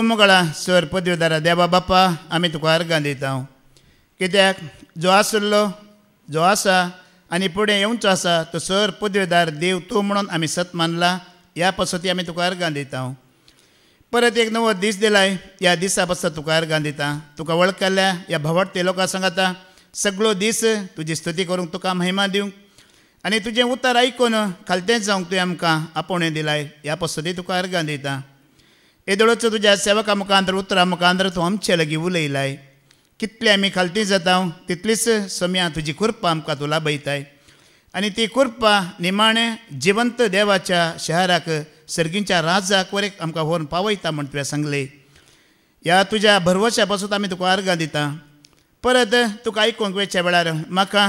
Mangala sir पदवीदारा देवा बापा आमी तुका अर्गां दिता कित्याक जो आसलो जो आसा आनी फुडें येवचो आसा तो सर पदवीदार देव तूं म्हणून आमी सत मानला ह्या पासती आमी तुका अर्गां दिता परत एक नवो दीस दिलाय ह्या दिसा पासत तुका अर्गां दिता तुका वळखल्या ह्या भवाडटे लोकां सांगाता सगळो दीस तुजी स्तुती करूंक तुका महिमा दिवंक आनी तुजें उतर आयकून खालतें जावंक तुवें आमकां आपोवणें दिलाय ह्या पासती तुका अर्गां दिता येदोळचो तुज्या सेवका मुखांतर उतरां मुखांतर तूं आमचे लागीं उलयलाय कितले आमी खालती जाता तितलीच सोम्या तुजी कृपा आमकां तूं लाभयताय आनी ती कृपा निमाणें जिवंत देवाच्या शहराक सर्गींच्या राजाक वरेक आमकां व्हरून पावयता म्हण तुवें सांगलें ह्या तुज्या भरवश्या पासून आमी तुका अर्गां दिता परत तुका आयकूंक वेच्या वेळार म्हाका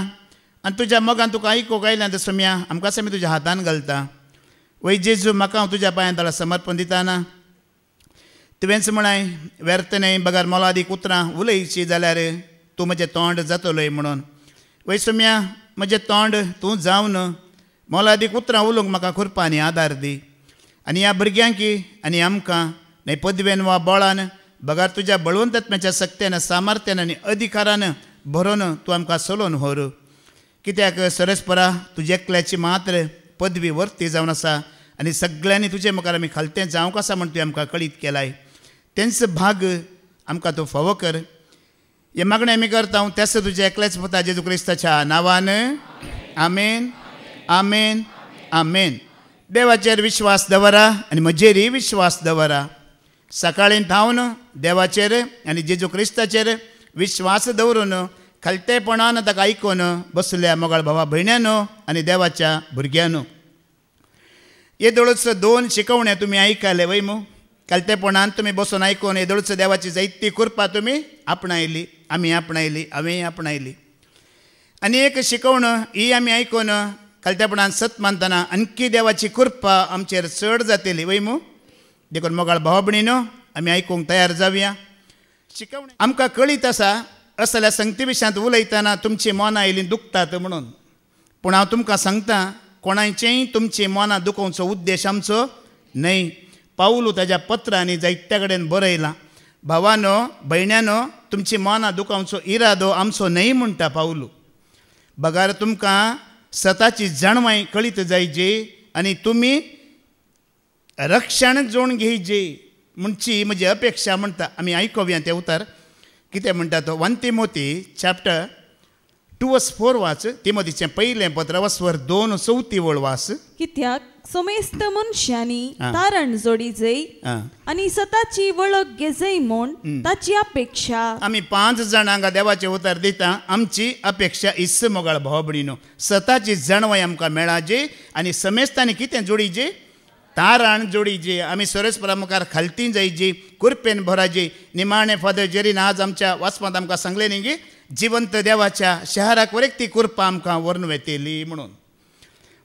आनी तुज्या मोगान तुका आयकूंक आयल्यां सोम्या आमकां आमी तुज्या हातान घालता वय जेजू म्हाका हांव तुज्या पांयां तळा समर्पण दिताना तुवेंच म्हणाय व्यर्थ न्हय बगार मोलादीक उतरां उलयची जाल्यार तूं म्हजें तोंड जातलोय म्हणून वय सोम्या म्हजें तोंड तूं जावन मोलादीक उतरां उलोवंक म्हाका कृपा आनी आदार दी आनी ह्या भुरग्यांक आनी आमकां न्हय पदवेन वा बोळान बगार तुज्या बळवंतत्म्याच्या सक्त्यान सामर्थ्यान आनी अधिकारान भरोवन तूं आमकां चलोवन व्हर कित्याक सरस्परा तुजे एकल्याची मात्र पदवी वर्ती जावन आसा आनी सगळ्यांनी तुजे मुखार आमी खालतें जावंक आसा म्हण तुवें आमकां कळीत केलाय तेंच भाग आमकां तूं फावो कर हे मागणें आमी करता तेच तुज्या एकल्याच पुता जेजू क्रिस्ताच्या नांवान आमेन आमेन आमेन देवाचेर विश्वास दवरा आनी म्हजेरय विश्वास दवरा सकाळीं थावन देवाचेर आनी जेजू क्रिस्ताचेर विश्वास दवरून खालतेपणान ताका आयकून बसल्या मोगाळ भावा भयण्यानो आनी देवाच्या भुरग्यांनो येदोळच दोन शिकवण्या तुमी आयकले वय मू खालतेपणान तुमी बसून आयकून येदोळच देवाची जायती कृपा तुमी आपणायली आमी आपणायली हांवें आपणायली आनी एक शिकवण ही आमी आयकून खालतेपणान सत मानतना आणखी देवाची कृपा आमचेर चड जातली वय मू देखून मोगाळ भावा भयणीनो आमी आयकूंक तयार जावया शिकवण आमकां कळीत आसा असल्या संगती विशयांत उलयतना तुमची मोनां आयलीं दुखतात म्हणून पूण हांव तुमकां सांगता कोणाचेंय तुमची मोनां दुखोवचो उद्देश आमचो न्हय पावलू ताज्या पत्रांनी जायत्या कडेन बरयलां भावानो भयण्यानो तुमची मोनां दुखोवचो इरादो आमचो न्हय म्हणटा पावलू बगार तुमकां सताची जाणवाय कळीत जायची आनी तुमी रक्षण जोड घेयचे म्हणची म्हजी अपेक्षा म्हणटा आमी आयकोवया तें उतर कितें म्हणटा तो 1 तिमोथी चॅप्टर 2:4 वाच तिमोथीचें पयलें पत्र वस्वर 2:4 वळ वाच कित्याक समेस्त मनशांनी तारण जोडी जय आनी सताची वळख घेजय म्हूण ताची अपेक्षा आमी 5 जाणांक देवाचें उतर दिता आमची अपेक्षा इस मोगाळ भाव भयणीनो सताची जाणवाय आमकां मेळाजे आनी समेस्तांनी कितें जोडीजे तारण जोडीजे आमी सरस्परा मुखार खालती जायची कुरपेन भराजे निमाणे फादर जेरीन आज आमच्या वाचपांत आमकां सांगलें न्ही गे जिवंत देवाच्या शहराक वरेक ती कृपा आमकां व्हरून वेतेली म्हणून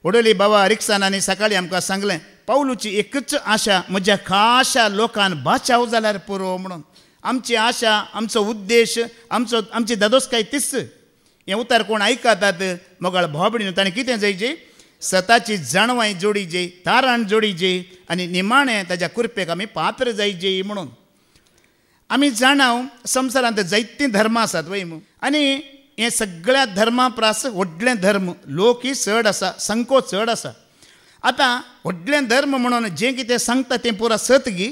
उडोली बाबा रिक्सानांनी सकाळीं आमकां सांगलें पावलूची एकच आशा म्हज्या खाशा लोकांन बाचाव जाल्यार पुरो म्हणून आमची आशा आमचो उद्देश आमची दादोसकाय तीच हें उतर कोण आयकतात मोगाळ भाव भयणीनो ताणें कितें जायचें सताची जाणवाय जोडीजे तारण जोडीजे आनी निमाणें ताज्या कृपेक आमी पात्र जायचे म्हणून आमी जाणाव संवसारांत जायतीं धर्म आसात वय आनी हे सगळ्या धर्मा प्रास व्हडलें धर्म लोक ही चड आसा संख्यो चड आसा आतां व्हडलें धर्म म्हणून जें कितें सांगता तें पुरा सत गी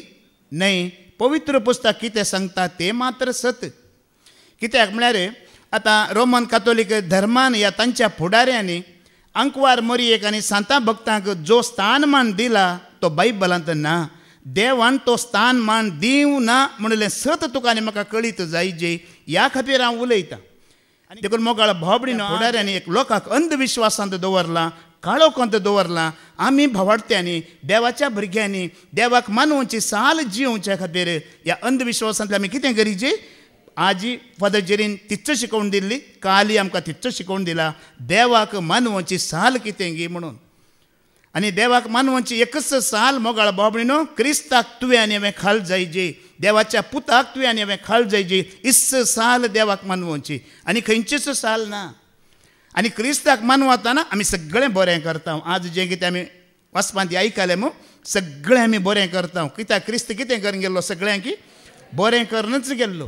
न्हय पवित्र पुस्तक कितें सांगता तें मात्र सत कित्याक म्हळ्यार आतां रोमन कॅथोलीक धर्मान ह्या तांच्या फुडाऱ्यांनी अंकवार मोरयेक आनी सांता भक्तांक जो स्थानमान दिला तो बायबलांत ना देवान तो स्थानमान दिवं ना म्हणलें सत तुका आनी म्हाका कळीत जायचे ह्या खातीर हांव उलयतां आनी देखून मोगाळ भाव भयणीनो फुडाऱ्यांनी एक लोकांक अंधविश्वासांत दवरला काळोखांत दवरला आमी भावार्थ्यांनी देवाच्या भुरग्यांनी देवाक मानवची साल जिवच्या खातीर ह्या अंधविश्वासांतले आमी कितें गरजेचें आजी फादर जेरीन तिच्च शिकोवन दिल्ली काली आमकां तिच्च शिकोवन दिला देवाक मानवची साल कितें गी म्हणून आनी देवाक मानवची एकच साल मोगाळ भाव भयणीनो क्रिस्ताक तुवें आनी हांवें खाल जायचे देवाच्या पुताक तुवें आनी हांवें खाल जायची इस साल देवाक मानवची आनी खंयचीच साल ना आनी क्रिस्ताक मानवताना आमी सगळें बरें करता आज जें कितें आमी वाचपांत आयकलें सगळें आमी बरें करता कित्याक क्रिस्त कितें करून गेल्लो सगळ्यांक बरें करूनच गेल्लो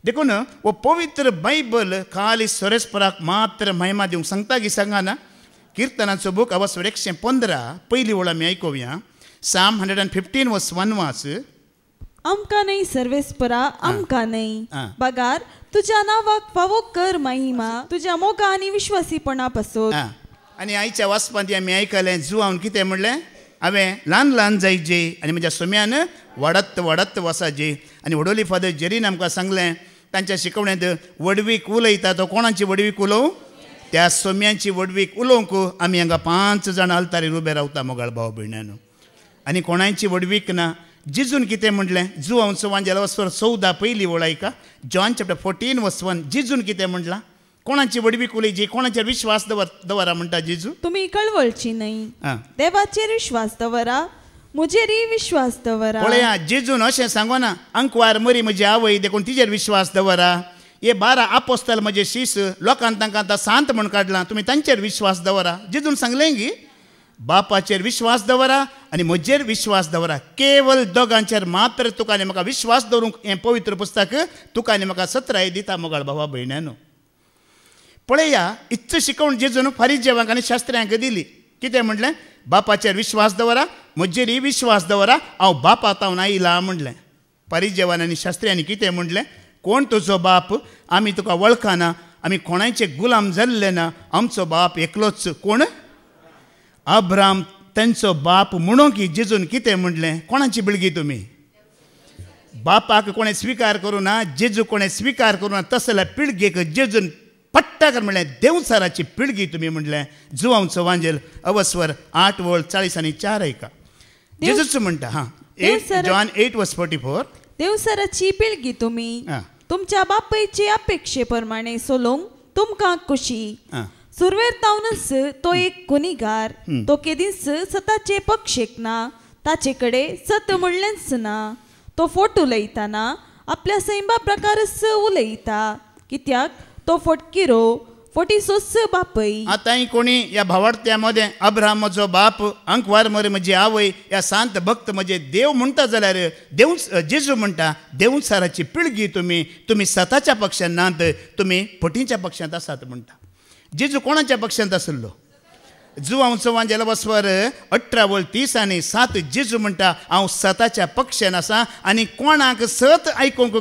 देखून वो पवित्र बायबल खाली सोरेस्पराक मात्र महिमा दिवंक सांगता की सांगाना किर्तनाचो बूक अवस्वर 115 पहिली ओळ आमी आयकुया साम 115 वर्स 1 वाच आमकां नाही सर्वेस्परा आमकां नाही बगार तुझ्या नावाक फावो कर महिमा तुझ्या मोगा आणि विश्वासीपणा पासून आनी आयच्या वाचपांत आमी आयकलें जुवावन कितें म्हणलें हांवें ल्हान ल्हान जायचे आनी म्हज्या सोम्यान वाडत वाडत वसाचे आनी वडोली फादर जेरीन आमकां सांगलें तांच्या शिकवण्यांत वडवीक उलयता तो कोणाची वडवीक उलोवं त्या सोम्यांची वडवीक उलोवंक आमी हांगा 5 जाणां आल्तारीर उबे रावता मोगाळ भाव भयण्यानो आनी कोणाची वडवीक ना जिजून कितें म्हणलें जुवावन वांजेला वस्वर 14 पहिली ओळ आयका जॉन चॅप्टर 14 वर्स 1 जिजून कितें म्हणलां कोणाची वडवीक उलयची कोणाचेर विश्वास दवरा म्हणटा जेजू तुम्ही कळवळची नाही देवाचेर विश्वास दवरा म्हजेरय विश्वास दवरा पळया जेजून अशें सांगोना अंकवार मरी म्हजी आवय देखून तिजेर विश्वास दवरा हे 12 आपोस्तल म्हजे शीस लोकांक तांकां आतां सांत म्हण काडलां तुमी तांचेर विश्वास दवरा जेजून सांगलें की बापाचेर विश्वास दवरा आनी म्हजेर विश्वास दवरा केवल दोगांचेर मात्र तुका आनी म्हाका विश्वास दवरूंक हें पवित्र पुस्तक तुका आनी म्हाका सत्राय दिता मोगाळ भावा भयण्यानो पळया इच्छ शिकवण जेजून फारिजेवांक आनी शास्त्र्यांक दिली कितें म्हणलें बापाचेर विश्वास दवरा म्हजेरय विश्वास दवरा हांव बापा तावन आयला म्हणलें फारिजेवान आनी शास्त्र्यांनी कितें म्हणलें कोण तुजो बाप आमी तुका वळखना आमी कोणाचे गुलाम जाल्ले ना आमचो बाप एकलोच कोण अब्राम तांचो बाप म्हणून की जेजून कितें म्हणलें कोणाची बिळगी तुमी बापाक कोणें स्विकार करूं ना जेजू कोणें स्विकार करूं ना तस जाल्यार पिळगेक जेजून पट्टाकर म्हणलें देवसाराची पिळगी तुमी म्हणलें जुवांवचो वांजेल अवस्वर 8 वळ 40 आनी 4 आयका जेजूच म्हणटा जॉन 8 वर्स 44 देवसाराची पिळगी तुमी तुमच्या बापायचे अपेक्षे प्रमाणे सोलोवंक तुमकां खुशी सुरवेर तावनच तो एक गुन्हेगार तो केदींच सताचे पक्षेक ना ताचे कडेन सत म्हणलेंच ना तो फोट उलयतना आपल्या सैमा प्रकारच उलयता कित्याक तो फटकिरो फटीसोस बापय आतां कोणी या भावार्थ्या मध्ये अब्राहम म्हजो बाप अंकवार मरे म्हजी आवय या सांत भक्त म्हजे देव म्हणटा जाल्यार देव जेजू म्हणटा देवसाराची पिळगी तुमी सताच्या पक्षांत नात तुमी फटीच्या पक्षांत आसात म्हणटा जेजू कोणाच्या पक्षांत आसलो जुवांवचो वांजेला वस्वर 18 वळ 30 आनी 7 जेजू म्हणटा हांव सताच्या पक्षान आसा आनी कोणाक सत आयकूंक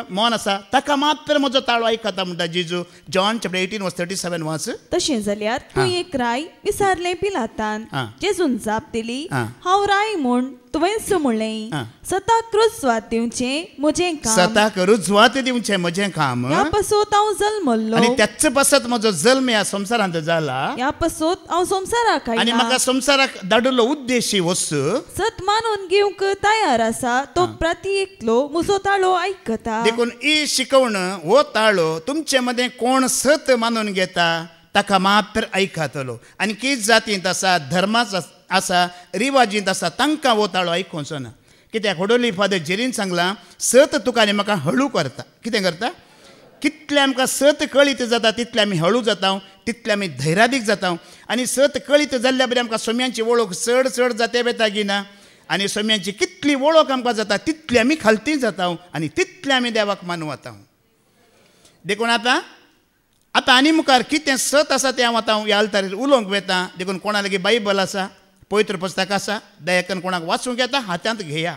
मन आसा ताका मात्र म्हजो ताळो आयकता म्हणटा जेजू जॉन चॅप्टर 18 वर्स 37 वाच तशें जाल्यार तूं एक राय विचारलें पिलातान जेजून जाप दिली हांव राय म्हूण तुवेंच म्हणलें सताक रुजवात दिवचें म्हजें काम सताक रुजवात दिवचें म्हजें काम ह्या पासत हांव जल्मल्लो आनी त्याच पासत म्हजो जल्म ह्या संवसारांत जाला ह्या पासत हांव संवसाराक आनी म्हाका संवसाराक धाडिल्लो उद्देश वस सत मानून घेवंक तयार आसा तो प्रती एकलो म्हजो ताळो आयकता देखून ही शिकवण हो ताळो तुमचे मदें कोण सत मानून घेता ताका मात्र आयकतलो आनी कित जातींत आसा धर्माच आसा रिवाजींत आसा तांकां हो ताळो आयकुचो ना कित्याक वडोली फादर जेरीन सांगलां सत तुका आनी म्हाका हळू करता कितें करता कितले आमकां सत कळीत जाता तितले आमी हळू जाता तितले आमी धैर्यादीक जाता आनी सत कळीत जाल्ल्या बरी आमकां सोम्यांची वळख चड चड जाते बेता की ना आनी सोम्यांची कितली वळख आमकां जाता तितली आमी खालती जाता आनी तितले आमी देवाक मानवता देखून आतां आनी मुखार कितें सत आसा तें हांव आतां ह्या आल्तारीर उलोवंक वेता देखून कोणा लागीं बायबल आसा पवित्र पुस्तक आसा दयाकन कोणाक वाचूंक येता हातांत घेया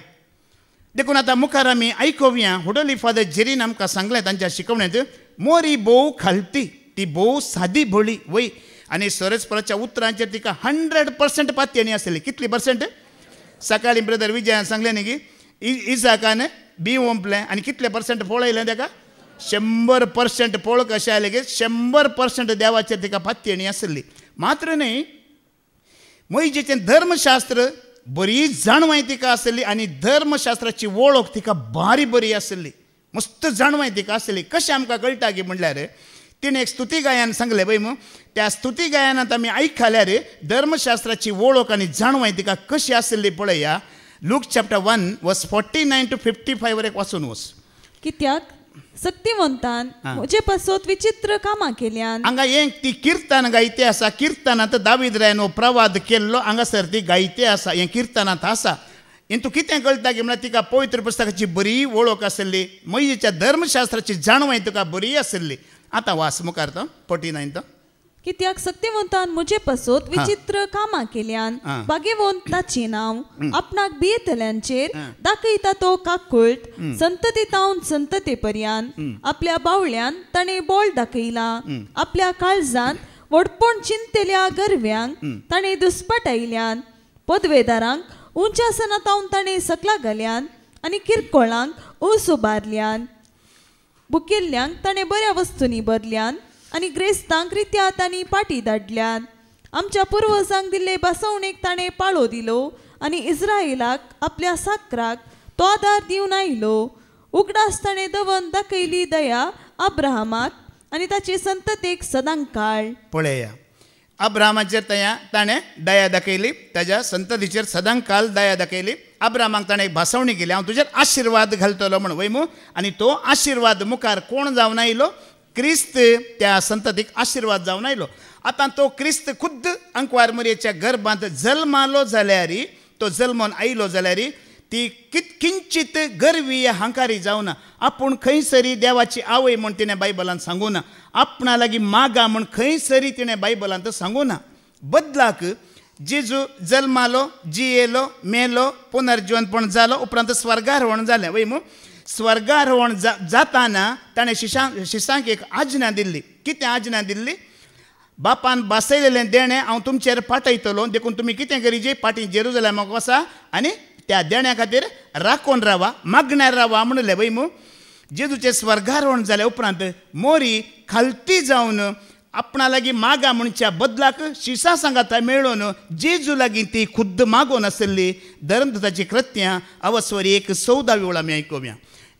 देखून आतां मुखार आमी आयकुया वडोली फादर जेरीन आमकां सांगलें तांच्या शिकवणेंत मोरी बोव खालती ती बोव सादी भोळी वय आनी सोरेस्पराच्या उतरांचेर तिका 100% पात्यणी आसली कितली पर्सेंट सकाळीं ब्रदर विजयान सांगलें न्ही की इजाकान बी ओंपलें आनी कितले पर्सेंट फळ येयलें ताका 100% फळ कशें आयलें की 100% देवाचेर तिका पात्यणी आसली मात्र न्ही मोइजेचें धर्मशास्त्र बरी जाणवाय तिका आसली आनी धर्मशास्त्राची वळख तिका बारी बरी आसली मस्त जाणवाय तिका आसली कशें आमकां कळटा की म्हणल्यार तिणें एक स्तुती गायन सांगलें पळय मग त्या स्तुती गायनांत आमी आयकल्यार धर्मशास्त्राची वळख आनी जाणवाय तिका कशी आसली पळया लूक चॅप्टर 1 वर्स 49 to 55 वर एक वाचून वच कित्याक सक्तिवंतान म्हजे पासत विचित्र कामां केल्यान हांगा एक ती किर्तन गायते आसा किर्तनांत दावीद रायन हो प्रवाद केल्लो हांगासर ती गायते आसा हें किर्तनांत आसा इंतू कितें कळटा की म्हळ्यार तिका पवित्र पुस्तकाची बरी वळख आसली मोइशेच्या धर्मशास्त्राची जाणवाय तुका बरी आसली. आतां वास मुखार तो 49 तो. कित्याक सत्यवंतान म्हजे पासत विचित्र कामां केल्यान बागेवंत ताचें नांव आपणाक भियेतल्यांचेर दाखयता तो काकुळट संततेतावन संतते पर्यंत आपल्या बावळ्यान ताणें बोळ दाखयला. आपल्या काळजांत वडपण चिंतलेल्या गरव्यांक ताणें दुस्पटायल्यान. पदवेदारांक उंच आसनातावन ताणें सकला घाल्यान आनी किरकोळांक उंच उबारल्यान. बुकेल्ल्यांक ताणें बऱ्या वस्तूंनी भरल्यान आनी ग्रेस्तांक रित्यात आनी पाटी धाडल्यान. आमच्या पुर्वजांक दिल्ले बसवणेक ताणें पाळो दिलो आनी इस्रायेलाक आपल्या साकराक तो आदार दिवन आयलो. उगडास ताणें दवन दाखयली दया अब्राहमाक आनी ताचे संततेक सदां काळ. पळया, अब्राहमाचेर ताणें दया दाखयली, ताज्या संततीचेर सदां काल दया दाखयली. अब्राहमाक ताणें भासवणी केली, हांव तुजेर आशिर्वाद घालतलो म्हण वयमू. आनी तो आशिर्वाद मुखार कोण जावन आयलो? क्रिस्त त्या संततीक आशिर्वाद जावन आयलो. आतां तो क्रिस्त खुद्द अंकवार मरयेच्या गर्भांत जल्मालो जाल्यार, तो जल्मोन आयलो जाल्यार ती किंचित गर्वी हंकारी जावना. आपूण खंयसरी देवाची आवय म्हण तिणें बायबलांत सांगूं ना. आपणा लागीं मागा म्हण खंयसरी तिणें बायबलांत सांगूं ना. बदलाक जेजू जल्मालो, जियेलो, मेलो, पुनर्जीवनपण जालो, उपरांत स्वर्गारोहण जालें. वय मू स्वर्गारोहण जाताना ताणें शिशांक एक आज्ञा दिल्ली. कितें आज्ञा दिल्ली? बापान बासयलेलें देणें हांव तुमचेर पाठयतलो, देखून तुमी कितें करीजे, फाटीं जेरुजलेमाक वचा आनी त्या देण्या खातीर राखून रावा, मागण्यार रावा म्हणलें. वय मू जेजूचें स्वर्गारोहण जाल्या उपरांत मोरी खालती जावन आपणा लागीं मागा म्हणच्या बदलाक शिसा सांगाता मेळोन जेजू लागीं ती खुद्द मागोन आसली. धर्मदूताची कृत्यां अवस्वरी 1:14 वेळ आमी आयकुया.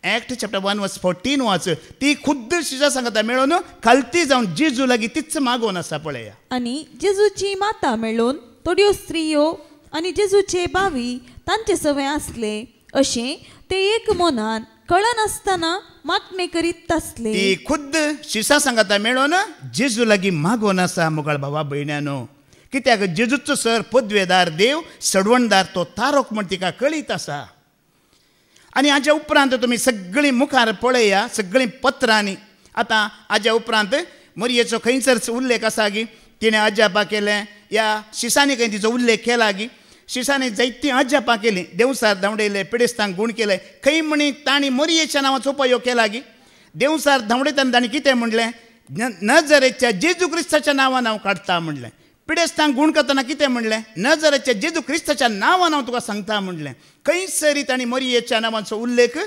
एक्ट चॅप्टर 1:14 वाच. ती खुद्द शिसा सांगाता मेळोन खालती जावन जेजू लागीं तीच मागोन आसा. पळया. आनी जेजूची माता मेळोन थोड्यो स्त्रियो आनी जेजूचे बावी तांचे सवय आसले अशें ते एक मनान कळनासतना मागणे करीत आसले. ती खुद्द शिसा सांगाता मेळोन जेजू लागीं मागोन आसा. मुगाळ भावा भयण्यानो, कित्याक जेजूचो सर पदवेदार देव सडवणदार तो तारोक म्हण तिका कळीत आसा. आनी हाच्या उपरांत तुमी सगळीं मुखार पळया, सगळीं पत्रांनी. आतां हाच्या उपरांत मरयेचो खंयसर उल्लेख आसा की तिणें अजापा केलें, या शिसांनी खंय तिचो उल्लेख केला की शिसांनी जायतीं अजापां केलीं, देवसार धांवडयले, पिडेस्तांक गूण केले. खंय म्हणी तांणी मरयेच्या नांवाचो उपयोग केला की देवसार धांवडयतना तांणी कितें म्हणलें? नजरेच्या जेजू क्रिस्ताच्या नांवान हांव काडटा म्हणलें. पिडेस्तांक गूण करतना कितें म्हणलें? नजरेच्या जेजू क्रिस्ताच्या नांवान हांव तुका सांगता म्हणलें. खंयसरी तांणी मरयेच्या नांवाचो उल्लेख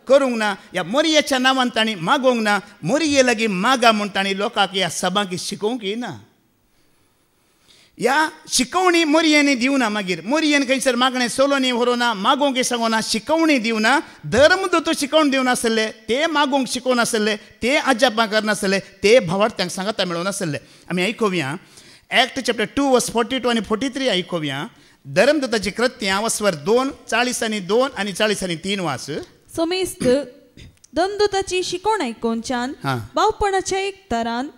करूंक ना. ह्या मरयेच्या नांवान तांणी मागोवंक ना. मरये लागीं मागा म्हूण तांणी लोकांक ह्या सभांक शिकोवंक येना. ह्या शिकवणी मरयेनी दिवना. मागीर मरयेन खंयसर मागणें सोलोनी व्हरोना, मागोवंक सांगोना, शिकवणी दिवना. धर्मदूत शिकोवन दिवनासले, ते मागोवंक शिकोवनासले, ते अजापां करनासले, ते भावार्थ्यांक सांगता मेळोनासले. आमी आयकुया एक्ट चॅप्टर 2:42 आनी 43 आयकुया. धर्मदूताची कृत्यां वस्वर 2:40 आनी 40:3 वाच. समेस्त धर्मदूताची शिकवण आयकोनच्यान भावपणाच्या एक तरान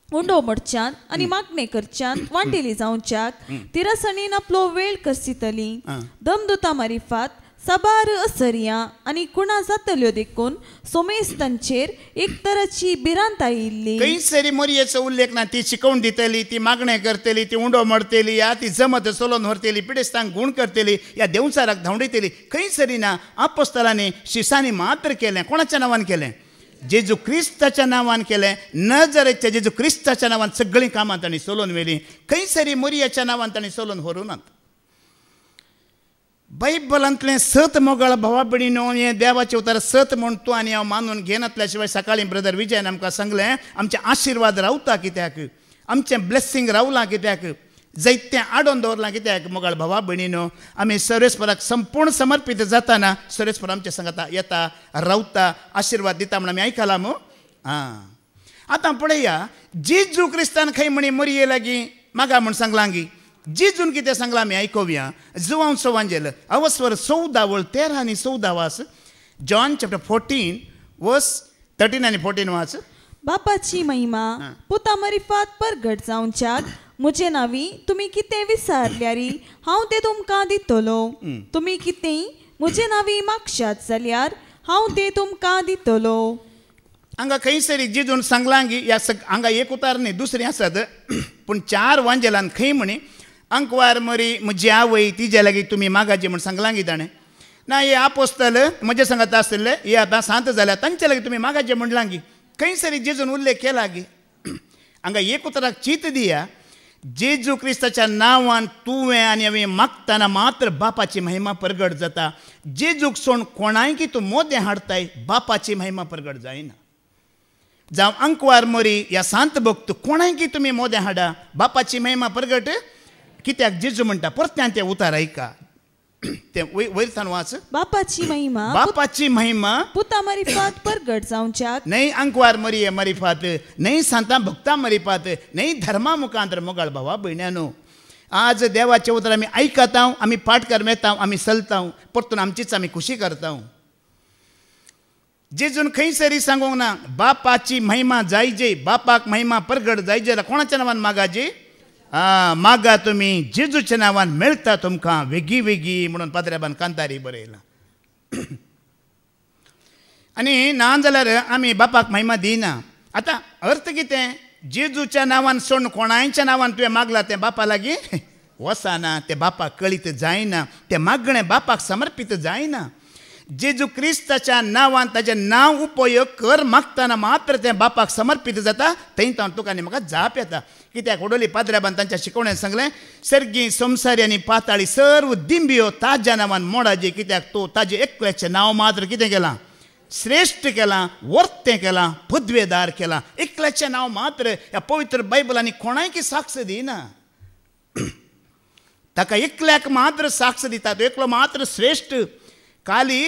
उंडो मडच्यान आनी मागणे करच्यान वांटेली जावच्याक तिरासणीन आपलो वेळ करसितली. धर्मदूता मारिफात साबार असरिया आनी कुणा जातल्यो देखून सोमेस्तांचेर एक तराची भिरांत आयिल्ली. खंयसरी मरयेचो उल्लेख ना. ती शिकवण दितली, ती मागणें करतली, ती उंडो मडतली, या ती जमत सोलोन व्हरतली, पिडेस्तांक गूण करतली, या देवचाराक धांवडयतली. खंयसरी ना. आपोस्तलांनी शिसांनी मात्र केलें. कोणाच्या नांवान केलें? जेजू क्रिस्ताच्या नांवान केलें. नजरेच्या जेजू क्रिस्ताच्या नांवान सगळीं कामां तांणी सोलोन व्हेलीं. खंयसरी मरयेच्या नांवान तांणी सोलोन व्हरूनात. बायबलांतलें सत मोगाळ भावा भयणीनो, हें देवाचें उतर सत म्हूण तूं आनी हांव मानून घेनातल्या शिवाय सकाळीं ब्रदर विजयान आमकां सांगलें आमचें आशिर्वाद रावता कित्याक, आमचें ब्लेसिंग रावलां कित्याक, जायतें आडोवन दवरलां कित्याक. मोगाळ भावा भयणीनो, आमी सर्वेस्पराक संपूर्ण समर्पीत जाताना सर्वेस्पर आमच्या सांगाता येता, रावता, आशिर्वाद दिता म्हण आमी आयकलां मू. आतां पळया, जेजू क्रिस्तान खंय म्हणी मरये लागीं मागा म्हूण सांगलां गी. जेजून कितें सांगलां आमी आयकुया. जुवांचो वांजेल अवस्वर 14 आनी 14 वाच. जॉन चॅप्टर 14:13 आनी 14 वाच. बापाची महिमा पुता मरिफात परगट जावच्याक म्हजे नावी तुमी कितें विचारल्यार हांव तें तुमकां दितलो. तुमी कितेंय म्हजे नावी मागशात जाल्यार हांव तें तुमकां दितलो. हांगा खंय सरी जेजून सांगलां की ह्या हांगा एक उतार न्ही दुसरी आसात पूण 4 वांजेलान खंय म्हणी अंकवार मरी म्हजी आवय तिज्या लागीं तुमी मागाचे म्हण सांगलां की ताणें. ना हे आपोस्तल म्हजे सांगात आसले हे आतां सांत जाल्यार तांचे लागीं तुमी मागाचे म्हणलां की खंय सरी जेजून उल्लेख केला की. हांगा एक उतराक चीत दिया जेजू क्रिस्ताच्या नांवान तुवें आनी हांवें मागतना मात्र बापाची महिमा प्रगट जाता. जेजूक सोड कोणाय की तूं मोदें हाडताय बापाची महिमा प्रगट जायना. जावं अंकवार मरी ह्या सांत भक्त कोणाय की तुमी मोदें हाडा बापाची महिमा प्रगट कित्याक जेजू म्हणटा. परत्यान तें उतार ऐका ते वयरसान वाच. बापाची महिमा पुता मरिफात प्रगट जावच्याक नाही अंकवार मरी मरिफात नाही सांता भक्ता मरिफात नाही धर्मा मुखांतर मोगाळ भावा भयण्यानो. आज देवाचे उतर आमी ऐकता आमी पाठ कर मेता आमी चलता परतून आमचीच आमी खुशी करता. जेजून खंय सरी सांगूंक ना बापाची महिमा जायजे बापाक महिमा प्रगट जायजे जाल्यार कोणाच्या नांवान मागाजी. मागा तुमी जेजूच्या नांवान मेळटा तुमकां वेगी वेगी म्हणून पाद्र्याबान कांतारी बरयला. आनी ना जाल्यार आमी बापाक महिमा दिना. आतां अर्थ कितें जेजूच्या नांवान सोड कोणायच्या नांवान तुवें मागला तें बापा लागीं वचना. तें बापाक कळीत जायना. तें मागणें बापाक समर्पीत जायना. जेजू क्रिस्ताच्या नांवान ताचें नांव उपयोग कर मागतना मात्र तें बापाक समर्पीत जाता. थंय तुका आनी म्हाका जाप येता. कित्याक ओडोली पाद्र्याबान तांच्या शिकवण्यान सांगलें सर्गी संवसारी आनी पाताळी सर्व दिंबियो ताज्या नांवान मोडाजे कित्याक तो ताजें एकल्याचें नांव मात्र कितें केलां श्रेश्ठ केलां वर्तें केलां पदवेदार केलां. एकल्याचें नांव मात्र ह्या पवित्र बायबलांनी कोणाय की साक्ष दिना. ताका एकल्याक मात्र साक्ष दिता. तो एकलो मात्र श्रेश्ठ. खाली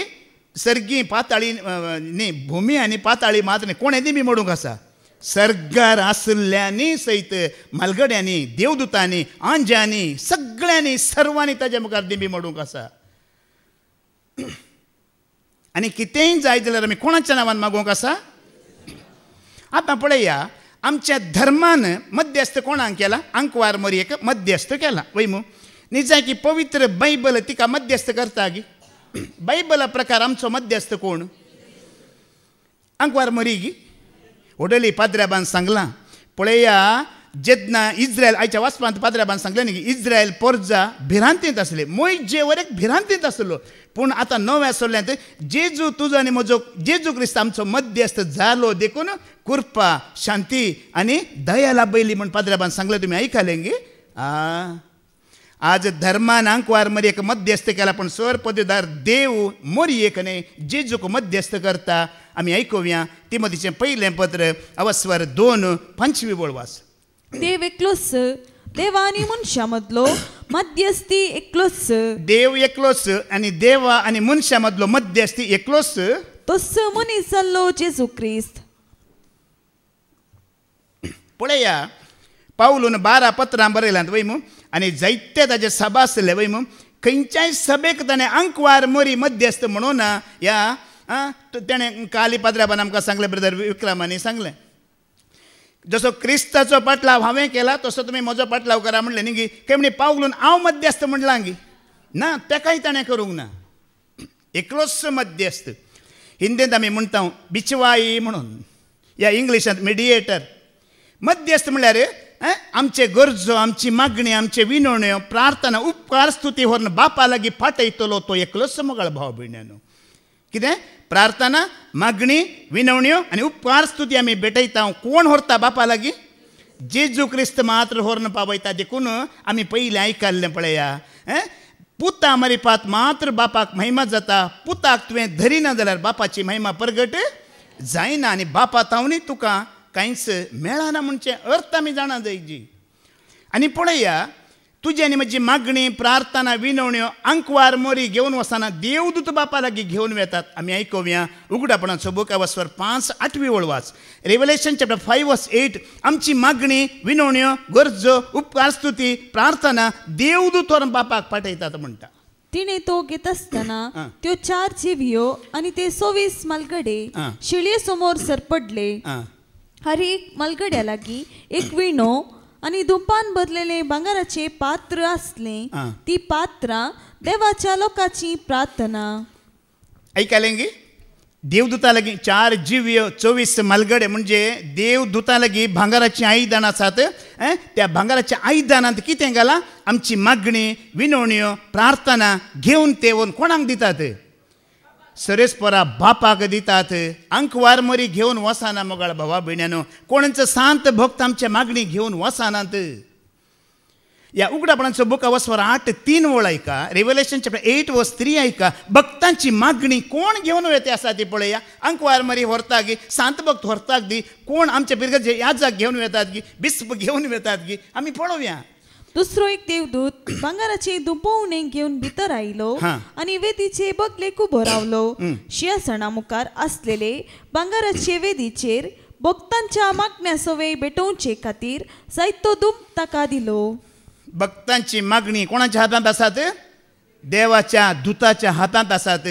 सर्गी पाताळी न्ही भुमी आनी पाताळी मात्र कोणें दिंबी मोडूंक आसा. सर्गार आसल्ल्यांनी सयत मलगड्यांनी देवदूतांनी आंज्यांनी सगळ्यांनी सर्वांनी ताच्या मुखार दिंबी मोडूंक आसा. आनी कितेंय जाय जाल्यार आमी कोणाच्या नांवान मागूंक आसा. आतां पळया आमच्या धर्मान मध्यस्थ कोणाक केला अंकवार मरयेक मध्यस्थ केला वय मू न्ही जाय की पवित्र बायबल तिका मध्यस्थ करता गी. बायबला प्रकार आमचो मध्यस्थ कोण अंकवार मरी गी. ओडली पाद्र्याबान सांगलां पळया जेन्ना इज्रायल आयच्या वाचपांत पाद्र्याबान सांगलें न्ही की इज्रायल पोरजा भिरांतींत आसले. मोयजे वरेक भिरांतींत आसलो पूण आतां नव्या सोल्ल्यांत जेजू तुजो आनी म्हजो जेजू क्रिस्त आमचो मध्यस्थ जालो देखून कृपा शांती आनी दया लाभयली म्हण पाद्र्याबान सांगलें. तुमी आयकलें गे. आज धर्मान अंकवार मरयेक मध्यस्थ केला पण सर पदवीदार देव मरयेक न्ही जेजूक मध्यस्थ करता. आमी आयकुया तिमोथीचें पयलें पत्र अवस्वर 2:25 वळवास. देव एकलोच देवा आनी मनशा मदलो मध्यस्थी एकलोच. देव एकलोच आनी देवा आनी मनशा मदलो मध्यस्थी एकलोच. तोच मनीस जाल्लो जेजू क्रिस्त. पळया पावलून 12 पत्रां बरयलांत वय मू आनी जायते ताजे सभा आसले वय मू. खंयच्याय सभेक ताणें अंकवार मरी मध्यस्थ म्हणून ह्या तेणें काली पाद्र्याबान आमकां सांगलें ब्रदर विक्रमानी सांगलें जसो क्रिस्ताचो पाटलाव हांवें केला तसो तुमी म्हजो पाटलाव करा म्हणलें न्ही गी. काय म्हणे पावलून हांव मध्यस्थ म्हणलां गी ना तेकाय ताणें करूंक ना. एकलोच मध्यस्थ. हिंदींत आमी म्हणटा बिचवाई म्हणून या इंग्लिशांत मिडिएटर. मध्यस्थ म्हळ्यार आमचे गरजो आमची मागणी आमचे विनवण्यो प्रार्थना उपकार स्तुती व्हरून बापा लागीं फाटयतलो तो एकलोच मोगाळ भाव भयण्यानो. कितें प्रार्थना मागणी विनवण्यो आनी उपकार स्तुती आमी भेटयता. कोण व्हरता बापा लागीं जेजू क्रिस्त मात्र व्हरून पावयता. देखून आमी पयलीं आयकल्लें पळया पुता मरिपात मात्र बापाक महिमा जाता. पुताक तुवें धरिना जाल्यार बापाची महिमा प्रगट जायना आनी बापा तावनी तुका कांयच मेळना म्हणचे अर्थ आमी जाणा जाय जी. आनी पळया तुजी आनी म्हजी मागणी प्रार्थना विनवण्यो अंकवार मोरी घेवन वचना देवदूत बापा लागीं घेवन वेतात. आमी आयकुया उगडापणाचो बूक अवस्वर 5:8 वळवाच. रेवलेशन चॅप्टर 5:8 आमची मागणी विनवण्यो गरजो उपकार स्तुती प्रार्थना देवदूत व्हरून बापाक पाठयतात म्हणटा. तिणे तो घेत असताना त्यो 4 जिवियो आनी ते 24 मलगडे शिळये समोर सरपडले. हर एक मलगड्या लागीं एक विणो आणि धुंपान भरलेले भांगाराचे पात्र असले ती पात्रां देवाच्या लोकांची प्रार्थना. ऐकायला गे देवदूता लागी 4 जीव्य 24 मलगडे म्हणजे देवदूता लागी भांगाराची आयदान आसात. त्या भांगाराच्या आयदानांत कितें घाला आमची मागणी विनवण्यो प्रार्थना घेवन तेवून कोणाक दितात सरेस्परा बापाक दितात. अंकवार मरी घेवन वसाना मोगाळ भावा भयण्यानो कोणाचं सांत भक्त आमच्या मागणी घेवन वसानात. या उघडापणाचो बुक वस्वर 8:3 वळ ऐका. रेव्हलेशन चॅप्टर 8:3 ऐका. भक्तांची मागणी कोण घेऊन येते असा ती पळया. अंकवार मरी व्हरता गी सांत भक्त व्हरताक दी कोण आमच्या बिरगत याजाक घेऊन येतात गी बिस्प घेऊन येतात गी आम्ही पळोवया. दुसरो एक देवदूत भांगाराचे दुंपवणे घेऊन भितर आयलो आणि वेदीचे बगलेक उबो रावलो. शियासणा मुखार असलेले भांगाराचे वेदीचेर भक्तांच्या मागण्या सवय भेटोवचे खातीर साहित्य दुंप ताका दिलो. भक्तांची मागणी कोणाच्या हातात आसात देवाच्या दूताच्या हातात आसात.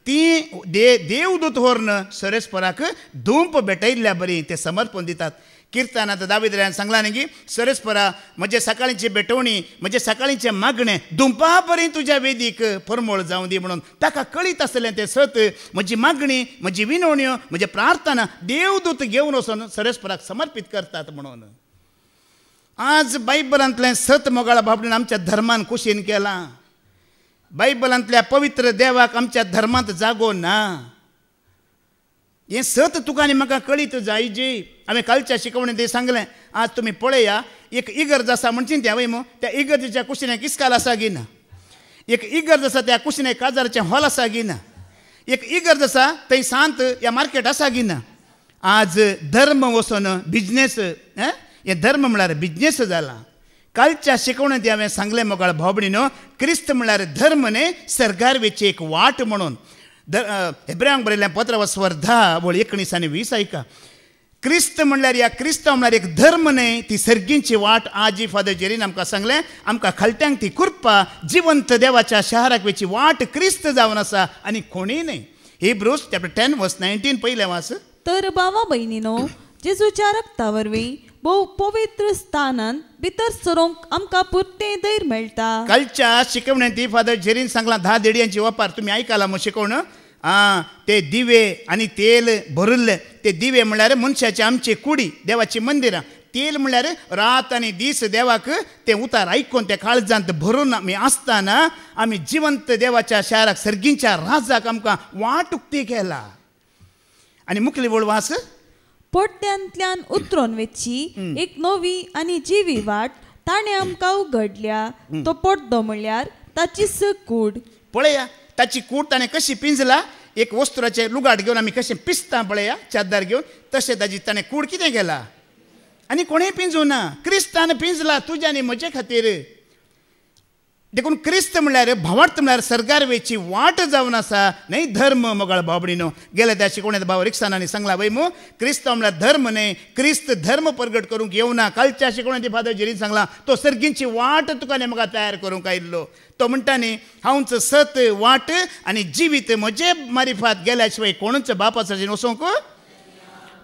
ती देवदूत व्हरून सरेस्पराक धूंप भेटयल्ल्या बरी ते समर्पण दितात. किर्तनात दाविद्रान सांगला न्ही की सरेस्परा म्हजे सकाळींची भेटवणी म्हजे सकाळींचे मागणे धुंपा बरी तुज्या वेदीक परमळ जावं दी म्हणून ताका कळीत आसलें तें सत. म्हजी मागणी म्हजी विनवण्यो म्हजे प्रार्थना देवदूत घेवन वचून सरेस्पराक समर्पीत करतात म्हणून. आज बायबलांतलें सत मोगाळ बाबडीन आमच्या धर्मान कुशीन केलां. बायबलांतल्या पवित्र देवाक आमच्या धर्मांत जागो ना. हें सत तुका आनी म्हाका कळीत जायजे. हांवें कालच्या शिकवणेंत तें सांगलें. आज तुमी पळया एक इगर्ज आसा म्हणची त्या वय त्या इगर्जेच्या कुशिनेक इस्काल आसा गी ना. एक इगर्ज आसा त्या कुशिनेक काजाराचें हॉल आसा गी ना. एक इगर्ज आसा थंय सांत या मार्केट आसा गी ना. आज धर्म वचून बिजनेस हे धर्म म्हळ्यार बिजनेस जाला. कालच्या शिकवणेंत हांवें सांगलें मोगाळ भावभयणीनो क्रिस्त म्हळ्यार धर्म न्ही सरगारवेची एक वाट म्हणून. हेब्रांक बरयल्लें पत्र वस्वर 10:19-20 ऐका. क्रिस्त म्हणल्यार या क्रिस्तांव म्हळ्यार एक धर्म न्ही ती सर्गींची वाट. आजी फादर जेरीन आमकां सांगलें आमकां खालट्यांक ती कुरपा जिवंत देवाच्या शहराक वेची वाट क्रिस्त जावन आसा आनी कोणीय न्ही. हिब्रूज चॅप्टर 10:19 पयलें वाच. तर भावा भयणीनो जेजूच्या रक्ता वरवीं बहु पवित्र स्थानांत भितर सरोंक आमकां पुर्तें धैर्य मेळटा. कालच्या शिकवणेंत फादर जेरीन सांगलां 10 देडयांची वापर तुमी आयकला मग शिकवण. ते दिवे आनी तेल भरिल्ले ते दिवे म्हळ्यार मनशाची आमची कुडी देवाची मंदिरां. तेल म्हळ्यार रात आनी दीस देवाक ते उतार आयकून ते काळजांत भरून आमी आसतना आमी जिवंत देवाच्या शाराक सर्गींच्या राजाक आमकां वाट उक्ती केला. आनी मुखली वळ वास. पडद्यांतल्यान उतरोन वेची एक नवी आनी जिवी वाट ताणें आमकां उगडल्या. तो पडदो म्हळ्यार ताची कूड. पळया ताची कूड ताणें कशी पिंजला. एक वस्त्राचें लुगाट घेवन आमी कशें पिसता पळया चादर घेवन तशें ताची ताणें कूड कितें केला आनी कोणें पिंजूं ना. क्रिस्तान पिंजला तुज्या आनी म्हजे खातीर. देखून क्रिस्त म्हळ्यार भावार्थ म्हळ्यार सरगार वेची वाट जावन आसा न्हय धर्म मोगाळ भावभयणीनो. गेल्या त्या शिकवणेंत भाव रिक्सानांनी सांगला वय मो क्रिस्तांव म्हळ्यार धर्म न्हय क्रिस्त धर्म परगट करूंक येवना. कालच्या शिकवणेंत फादर जेरीन सांगला तो सर्गींची वाट तुका आनी म्हाका तयार करूंक आयिल्लो. तो म्हणटा न्ही हांवच सत वाट आनी जिवीत म्हजे मारिफात गेल्या शिवाय कोणूच बापाचेर वचोंक.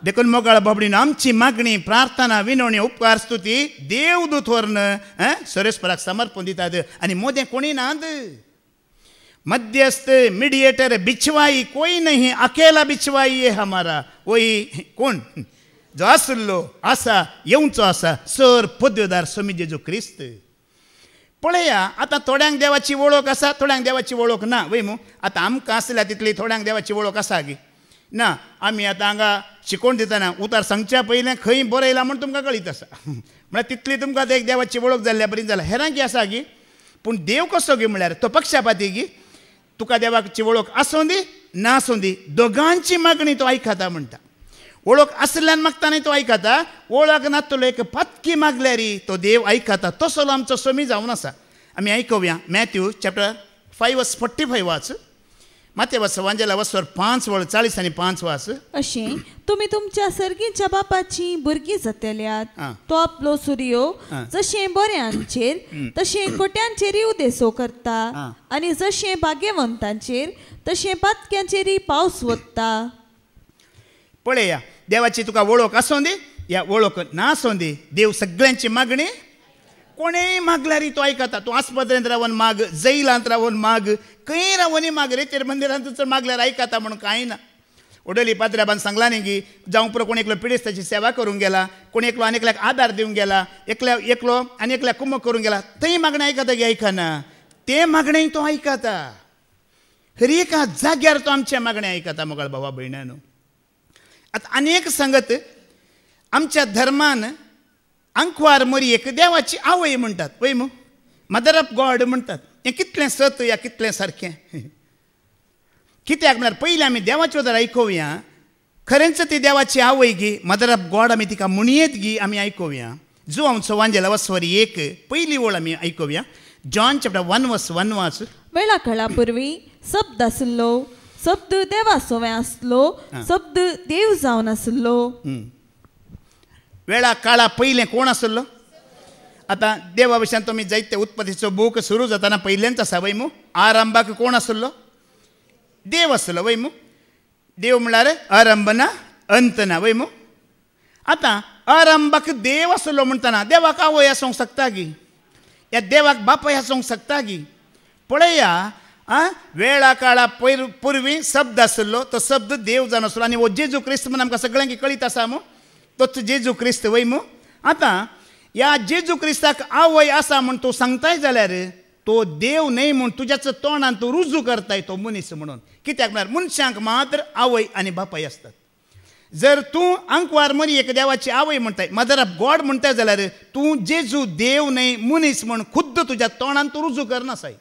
देखून मोगाळ बाबडीन आमची मागणी प्रार्थना विनवणी उपकार स्तुती देवदूत व्हरून सरेस्पराक समर्पण दितात. आनी मोदें कोणी नात. मध्यस्थ मिडिएटर बिछवाई कोई नहीं अकेला बिछवाई ये हमारा. वही कोण जो आसलो आसा येवचो आसा सर पदवेदार स्वामी जेजू क्रिस्त. पळया आतां थोड्यांक देवाची वळख आसा थोड्यांक देवाची वळख ना. वय मू आतां आमकां आसल्या तितली थोड्यांक देवाची वळख आसा गी ना. आमी आतां हांगा शिकोवन दितना उतार सांगच्या पयलें खंय बरयलां म्हण तुमकां कळीत आसा. म्हळ्यार तितली तुमकां एक देवाची वळख जाल्ल्या बरी जाल्या. हेरांक की आसा गी पूण देव कसो गी म्हळ्यार तो पक्षपाती गी. तुका देवाची वळख आसूं दी ना आसूं दी दोगांची मागणी तो आयकता म्हणटा. वळख आसल्यान मागता न्हय तो आयकता. वळख नासतलो एक पत्की मागल्यार तो देव आयकता. तसो आमचो स्वामी जावन आसा. आमी आयकुया मॅथ्यू चॅप्टर 5:45 वाच. माथ्या वांजेला वस्वर 5:40-5 वाच. अशें तुमी तुमच्या सर्गीच्या बापाची भुरगीं जातल्यात. तो आपलो सूर्यो जशें बऱ्यांचेर तशें खोट्यांचेरय उदेसो करता आनी जशें भाग्यवंतांचेर तशें पातक्यांचेरय पावस वत्ता. पळया देवाची तुका वळख आसूं दी ह्या वळख ना सोंदी देव सगळ्यांची मागणी कोणेय मागल्यार तो आयकता. तूं आस्पत्रेंत रावन माग, जैलांत रावन माग, खंय रावनी माग, रेतेर मंदिरांत चड मागल्यार आयकता म्हणून कांय ना. उडली पाद्र्याबान सांगला न्ही की जावं पुरो कोण एकलो पिडेस्ताची सेवा करूंक गेला, कोण एकलो आनी एकल्याक आदार दिवंक गेला, एकलो आनी एकल्याक कुमक करूंक गेला, थंय मागणें आयकता की आयकना? तें मागणें तो आयकता. हर एका जाग्यार तो आमचें मागणें आयकता मोगाळ भावा भयणानो. आतां आनी एक सांगत, आमच्या धर्मान अंकवार मरयेक देवाची आवय म्हणटात पळय मू, मदर ऑफ गॉड म्हणटात. हें कितलें सत या कितलें सारकें? कित्याक म्हळ्यार पयलीं आमी देवाचें उतर आयकोवया. खरेंच ती देवाची आवय गी, मदर ऑफ गॉड आमी तिका म्हणयेत गी आमी आयकोवया. जुआंवचो वांजेलावस्वरी 1 पयली ओळ आमी आयकोवया. जॉन चॅप्टर 1:1 वाच. वेळा काळा पूर्वी शब्द आसलो, शब्द देवासोवे आसलो, शब्द देव जावन आसलो. वेळा काळा पयलें कोण आसलो? आतां देवा भशेन तुमी जायते उत्पत्तीचो बूक सुरू जाताना पयलेंच आसा वय मू. आरंभाक कोण आसलो? देव आसलो वय मू. देव म्हळ्यार आरंभ ना अंत ना वय मू. आतां आरंभाक देव आसलो म्हणटना देवाक आवय आसूंक शकता गी, या देवाक बापाय आसूंक शकता गी. पळया वेळा काळा पुर्वी शब्द आसलो, तो शब्द देव जावन आसलो आनी हो जेजू क्रिस्त म्हणून आमकां सगळ्यांक कळीत आसा मू. तोच जेजू क्रिस्त वय मू. आतां ह्या जेजू क्रिस्ताक आवय आसा म्हूण तूं सांगताय जाल्यार तो देव न्हय म्हूण तुज्याच तोंडान तूं रुजू करताय तो मनीस म्हणून. कित्याक म्हळ्यार मनशांक मात्र आवय आनी बापाय आसतात. जर तूं अंकवार मरयेक देवाची आवय म्हणटाय, मदर ऑफ गॉड म्हणटाय जाल्यार तूं जेजू देव न्हय मनीस म्हूण खुद्द तुज्या तोंडान तूं रुजू करनासाय.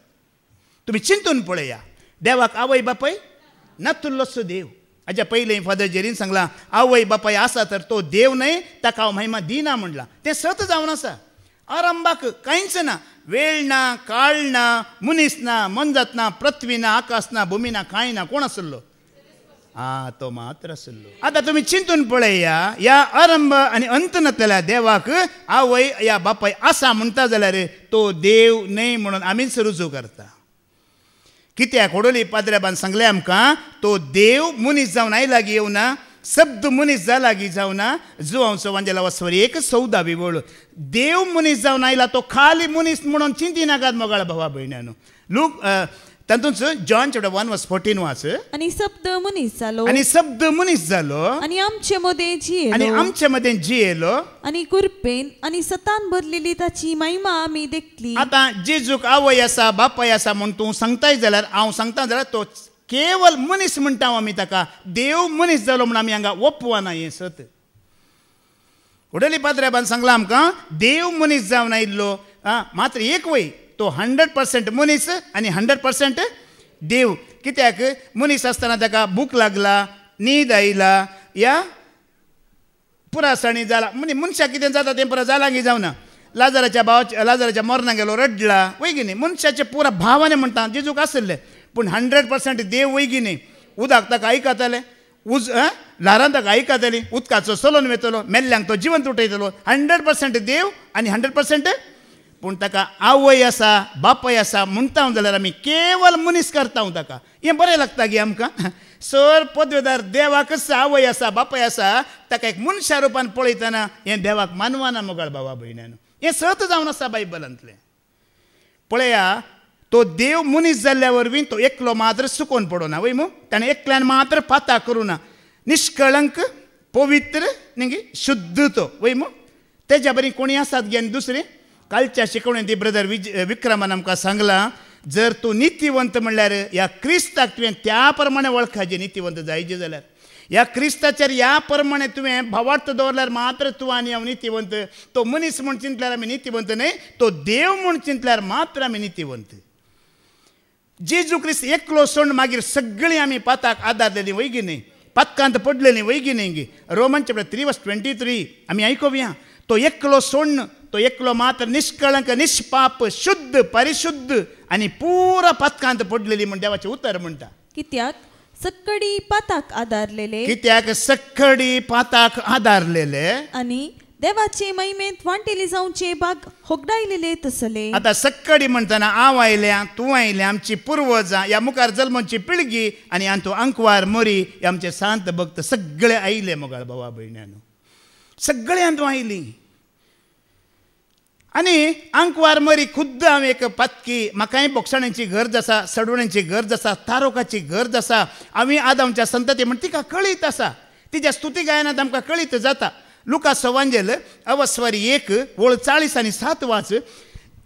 तुमी चिंतून पळया, देवाक आवय बापाय नातुल्लोसो देव. हाज्या पयलीं फादर जेरीन सांगलां आवय बापाय आसा तर तो देव न्हय, ताका हांव महिमा दिना म्हणलां. तें सत जावन आसा. आरंभाक कांयच ना, वेळ ना, काळ ना, मनीस ना, मनजात ना, पृथ्वी ना, आकाश ना, भुमी ना, कांय ना. कोण आसलो? तो मात्र आसलो. आतां तुमी चिंतून पळया, ह्या आरंभ आनी अंत नासलेल्या देवाक आवय या बापाय आसा म्हणटा जाल्यार तो देव न्हय म्हणून आमीच रुजू करता. कित्याक ओडोली पाद्र्याबान सांगलें आमकां तो देव मनीस जावन आयला गी येवना, शब्द मनीस जाला गी जावना. जुआंवचो वांजेलावस्वरी 1:14 वळ. देव मनीस जावन आयला, तो खाली मनीस म्हणून चिंतिनाकात मोगाळ भावा भयणानो. लूक तातूंच जॉन चॅप्टर 1:14 वाच. आनी शब्द मनीस जालो, आनी शब्द मनीस जालो आनी आमचे मदें जियेलो, आनी आमचे मदें जियेलो, आनी कुरपेन आनी सतान भरलेली ताची महिमा आमी देखली. आतां जेजूक आवय आसा बापाय आसा म्हूण तूं सांगताय जाल्यार हांव सांगता जाल्यार तो केवल मनीस म्हणटा आमी ताका. देव मनीस जालो म्हूण आमी हांगा ओपवाना हें सत. उडली पाद्र्याबान सांगलां आमकां देव मनीस जावन आयिल्लो, मात्र एक वय तो 100% मनीस आनी 100% देव. कित्याक मनीस आसतना ताका भूक लागला, न्हीद आयला, या पुरासाणी जाला, म्हणजे मनशाक कितें जाता तें पुरा जालां की जावना. लाजाराच्या मरणाक गेलो रडला वय की न्ही, मनशाचे पुरा भावाने म्हणटा जेजूक आसले. पूण 100% देव वय की न्ही. उदक ताका आयकताले, ल्हारां ताका आयकतालीं, उदकाचो चलोवन वेतलो, मेल्ल्यांक तो जिवंत उठयतलो. 100% देव आनी 100% पूण ताका आवय आसा बापाय आसा म्हणटा जाल्यार आमी केवल मनीस करता ताका. हें बरें लागता गे आमकां. सर पदवेदार देवाकच आवय आसा बापाय आसा, ताका एक मनशा रुपान पळयतना हें देवाक मानवाना मोगाळ भावा भयणानो. हें सत जावन आसा बायबलांतलें. पळया, तो देव मनीस जाल्ल्या वरवीं तो एकलो मात्र सुकोवन पडोना वय मू. ताणें एकल्यान मात्र पाता करूना. निश्कळंक, पवित्र न्ही, शुद्ध तो वय मू. तेज्या बरी कोणी आसात गे आनी दुसरी. कालच्या शिकवणेंत ती ब्रदर विक्रमान आमकां सांगलां, जर तूं नितीवंत म्हणल्यार ह्या क्रिस्ताक तुवें त्या प्रमाणे वळखाचें नितीवंत जायचें जाल्यार. ह्या क्रिस्ताचेर ह्या प्रमाणे तुवें भावार्थ दवरल्यार मात्र तूं आनी हांव नितीवंत. तो मनीस म्हूण चिंतल्यार आमी नितीवंत न्हय, तो देव म्हूण चिंतल्यार मात्र आमी नितीवंत. जेजू क्रिस्त एकलो सोडून मागीर सगळीं आमी पाताक आदारलेलीं वय गी न्ही, पातकांत पडलेलीं वय गी न्ही गी. रोमन चॅप्टर 3:23 आमी आयकोवया. तो एकलो सोडून, तो एकलो मात्र निष्कळंक, निष्पाप, शुद्ध, परिशुद्ध आनी पुरा पातकांत पडलेली म्हण देवाचें उतर म्हणटा. कित्याक सक्कडी पाताक आदारलेले, कित्याक सक्कडी पाताक आदारलेले आनी देवाचे महिमेंत वांटेले जावचे भाग होगडायलेले तसले. आतां सक्कडी म्हणटना हांव आयल्या, तूं आयलें, आमची पुर्वजां, ह्या मुखार जल्माची पिळगी आनी हातूंत अंकवार मरी, आमचे सांत भक्त सगळे आयले मोगाळ भावा भयणानो. सगळ्यांत वाहिली. आनी आंकवार मरी खुद्द हांव एक पातकी, म्हाकाय बोक्षणाची गरज आसा, सडवण्याची गरज आसा, तारोकाची गरज आसा. हांवें आदामच्या संतती म्हण तिका कळीत आसा. तिच्या स्तुती गायनात आमकां कळीत जाता. लुका सवांजेल अवस्वारी 1 वळ 40 आनी 7 वाच.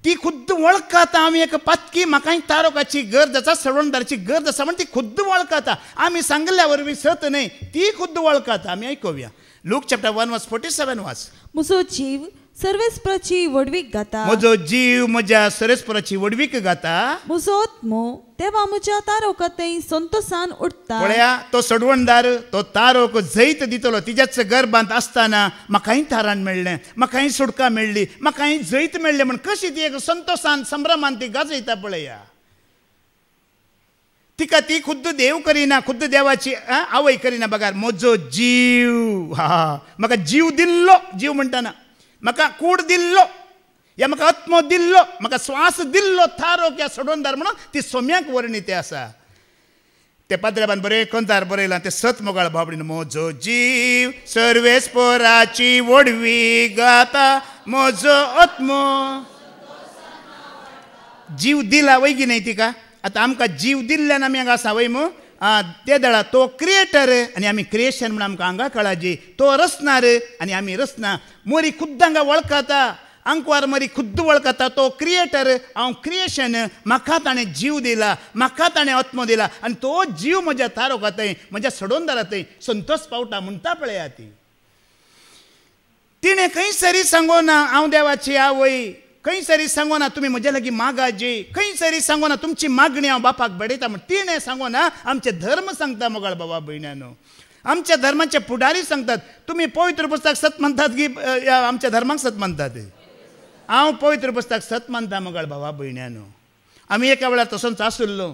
ती खुद्द वळखाता हांव एक पातकी, म्हाकाय तारोकाची गरज आसा, सडवणदाराची गरज आसा म्हण ती खुद्द वळखाता. आमी सांगल्या वरवीं सत न्हय, ती खुद्द वळखाता. आमी आयकुया. लूक चॅप्टर 1 वर्स 47 वाच. म्हजो जीव सर्वेस्पराची वडवीक घाता. म्हजो जीव म्हज्या सर्वेस्पराची वडवीक घाता. म्हजो आत्मो देवा म्हज्या तारोकातय संतोषान उठता. पळया, तो सडवणदार तो तारोक जैत दितलो. तिच्याच गर्भांत आसतना म्हाकाय तारण मेळ्ळें, म्हाकाय सुडका मेळ्ळी, म्हाकाय जैत मेळ्ळें म्हण कशी ती एक संतोषान संभ्रमान ती गाजयता. पळया, तिका ती खुद्द देव करिना, खुद्द देवाची आवय करिना. बघा, म्हजो जीव, हा म्हाका जीव दिल्लो. जीव म्हणटाना म्हाका कूड दिल्लो, या म्हाका आत्मो दिल्लो, म्हाका श्वास दिल्लो. थारोक या सडवणदार म्हणून ती सोम्याक वर्णिते आसा. ते पाद्र्याबान बरें कंतार बरयलां ते सत मोगाळ बाबडीन. म्हजो जीव सर्वेस्पराची वडवी गाता, म्हजो आत्मो. जीव दिला वय की नाही तिका. आतां आमकां जीव दिल्ल्यान आमी हांगा आसा वय मू. ते दळा तो क्रिएटर आनी आमी क्रिएशन म्हणून आमकां हांगा कळाजी. तो रचणार आनी आमी रचना. मरी खुद्द हांगा वळखता. आंकवार मरी खुद्द वळखता. तो क्रिएटर, हांव क्रिएशन. म्हाका ताणें जीव दिला, म्हाका ताणें आत्मो दिला आनी तो जीव म्हज्या तारोकातय, म्हज्या सडवणदारातय संतोष पावता म्हणटा. पळया, ती तिणें खंय सरी सांगोना हांव देवाची आवय. खंय सरी सांगोना तुमी म्हज्या लागीं मागाजी. खंय सरी सांगोना तुमची मागणी हांव बापाक बडयता म्हण. तिणें सांगोना. आमचे धर्म सांगता मोगाळ बाबा भयण्यानो. आमच्या धर्माचे पुढारी सांगतात. तुम्ही पवित्र पुस्तक सत म्हणतात की आमच्या धर्माक सत म्हणतात. हांव पवित्र पुस्तक सत मानता मोगाळ बाबा भयण्यानो. आमी एका वेळार तसोच आसुल्लो.